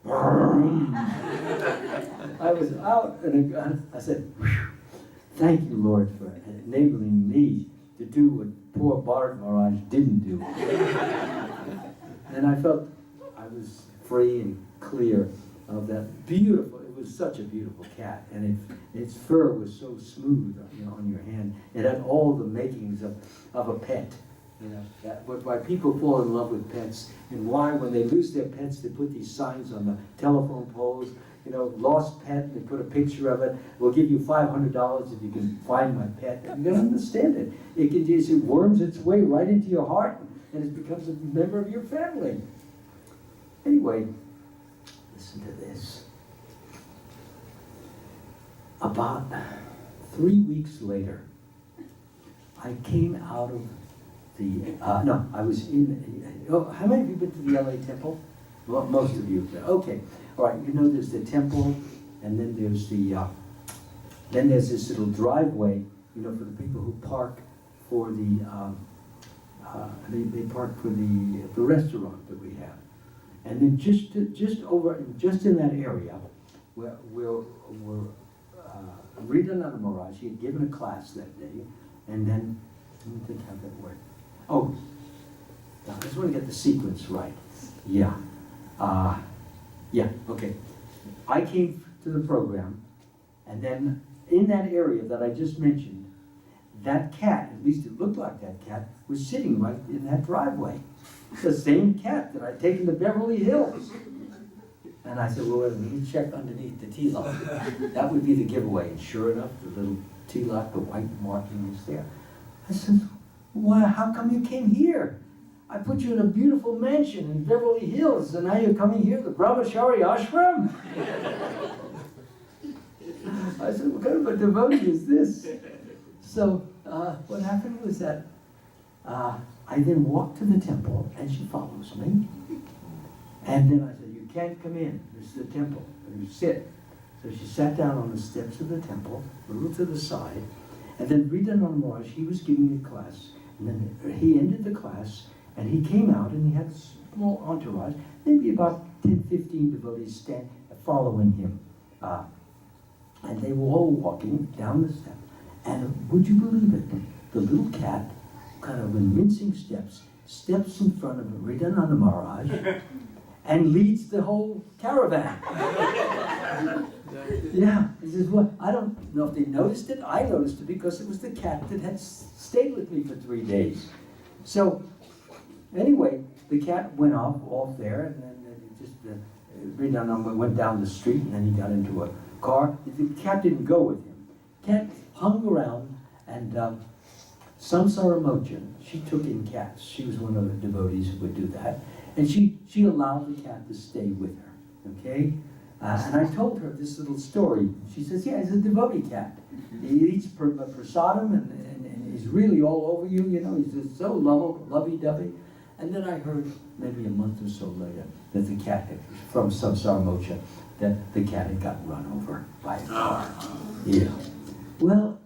[SPEAKER 1] I was out, and I said, thank you, Lord, for enabling me to do what poor Bharat Maharaj didn't do. And I felt I was free and clear of that beautiful, it was such a beautiful cat, and its fur was so smooth, on your hand. It had all the makings of a pet, why people fall in love with pets, and why when they lose their pets, they put these signs on the telephone poles, lost pet, they put a picture of it, we'll give you $500 if you can find my pet. You don't understand it. It worms its way right into your heart, and it becomes a member of your family. Anyway, listen to this. About 3 weeks later, I came out of I was in, how many of you been to the LA temple? Well, most of you. Okay, all right, there's the temple, and then there's the then there's this little driveway, you know, for the people who park for the, they park for the restaurant that we have. And then just in that area, we're Ridananda Maharaj, he had given a class that day, and then, let me think how that worked. Oh, I just want to get the sequence right. Yeah. Okay. I came to the program, and then in that area that I just mentioned, that cat, at least it looked like that cat, was sitting right in that driveway. The same cat that I'd taken to Beverly Hills. And I said, well, let me check underneath the T-lock. That would be the giveaway. And sure enough, the little T-lock, the white marking was there. I said, why, how come you came here? I put you in a beautiful mansion in Beverly Hills, and now you're coming here to the Brahmachari ashram? I said, what kind of a devotee is this? So what happened was that I then walked to the temple, and she follows me. And then I said, you can't come in. This is the temple. You sit. So she sat down on the steps of the temple, a little to the side. And then Ridananda Maharaj, he was giving a class. And then he ended the class, and he came out, and he had a small entourage, maybe about 10, 15 devotees following him. And they were all walking down the step. And would you believe it? The little cat, kind of in mincing steps in front of Ridananda Maharaj and leads the whole caravan. Yeah, he says, well, I don't know if they noticed it. I noticed it because it was the cat that had stayed with me for 3 days. So, anyway, the cat went off there, and then Ridananda went down the street, and then he got into a car. The cat didn't go with him. Cat hung around, and Samsara Mocha, she took in cats. She was one of the devotees who would do that. And she allowed the cat to stay with her, okay? And I told her this little story. She says, yeah, he's a devotee cat. He eats prasadam and he's really all over you, you know, he's just so lovey-dovey. And then I heard, maybe a month or so later, that the cat, from Samsara Mocha, that the cat had got run over by a car. Yeah. Well,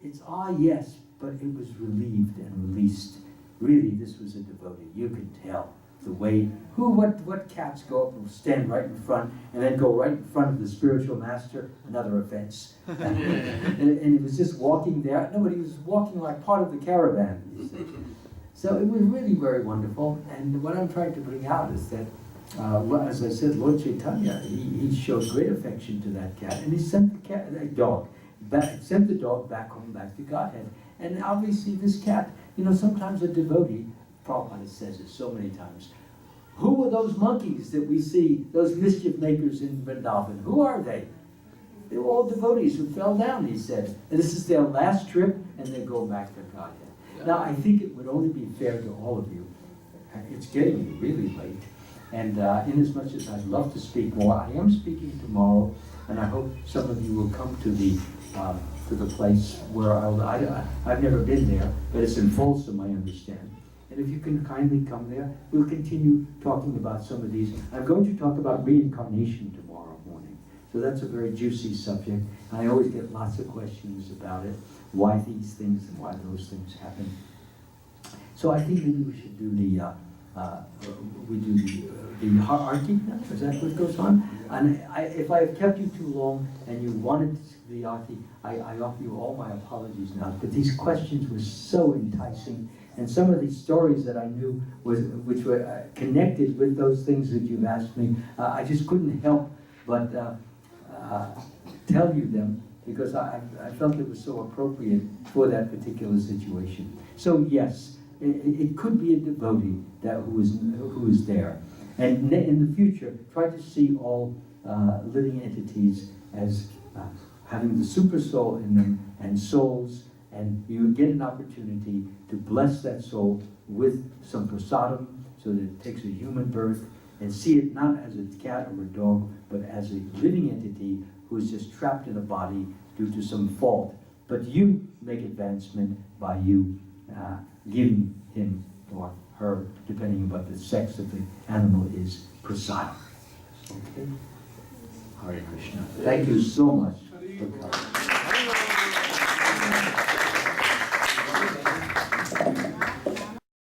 [SPEAKER 1] it's yes, but it was relieved and released. Really, this was a devotee. You could tell the way, what cats go up and stand right in front and then go right in front of the spiritual master, another offense. and it was just walking there. Nobody was walking like part of the caravan, you see. So it was really very wonderful. And what I'm trying to bring out is that, as I said, Lord Chaitanya, he showed great affection to that cat, and he sent the dog back home, back to Godhead. And obviously this cat, you know, sometimes a devotee, Prabhupada says it so many times, who are those monkeys that we see, those mischief makers in Vrindavan? Who are they? They were all devotees who fell down, he said. And this is their last trip, and they go back to Godhead. Now, I think it would only be fair to all of you. It's getting really late. And inasmuch as I'd love to speak more, I am speaking tomorrow, and I hope some of you will come to the place where I've never been there, but it's in Folsom, I understand. And if you can kindly come there, we'll continue talking about some of these. I'm going to talk about reincarnation tomorrow morning. So that's a very juicy subject. And I always get lots of questions about it, why these things and why those things happen. So I think maybe we should do the arti. Is that what goes on? And if I have kept you too long and you wanted the arti, I offer you all my apologies now. But these questions were so enticing, and some of these stories that I knew which were connected with those things that you've asked me, I just couldn't help but tell you them because I felt it was so appropriate for that particular situation. So yes, it could be a devotee who is there. And in the future, try to see all living entities as having the super soul in them and souls, and you get an opportunity to bless that soul with some prasadam so that it takes a human birth, and see it not as a cat or a dog, but as a living entity who is just trapped in a body due to some fault. But you make advancement by you giving him or her, depending on what the sex of the animal is, prasadam. Okay? Hare Krishna. Thank you so much for coming.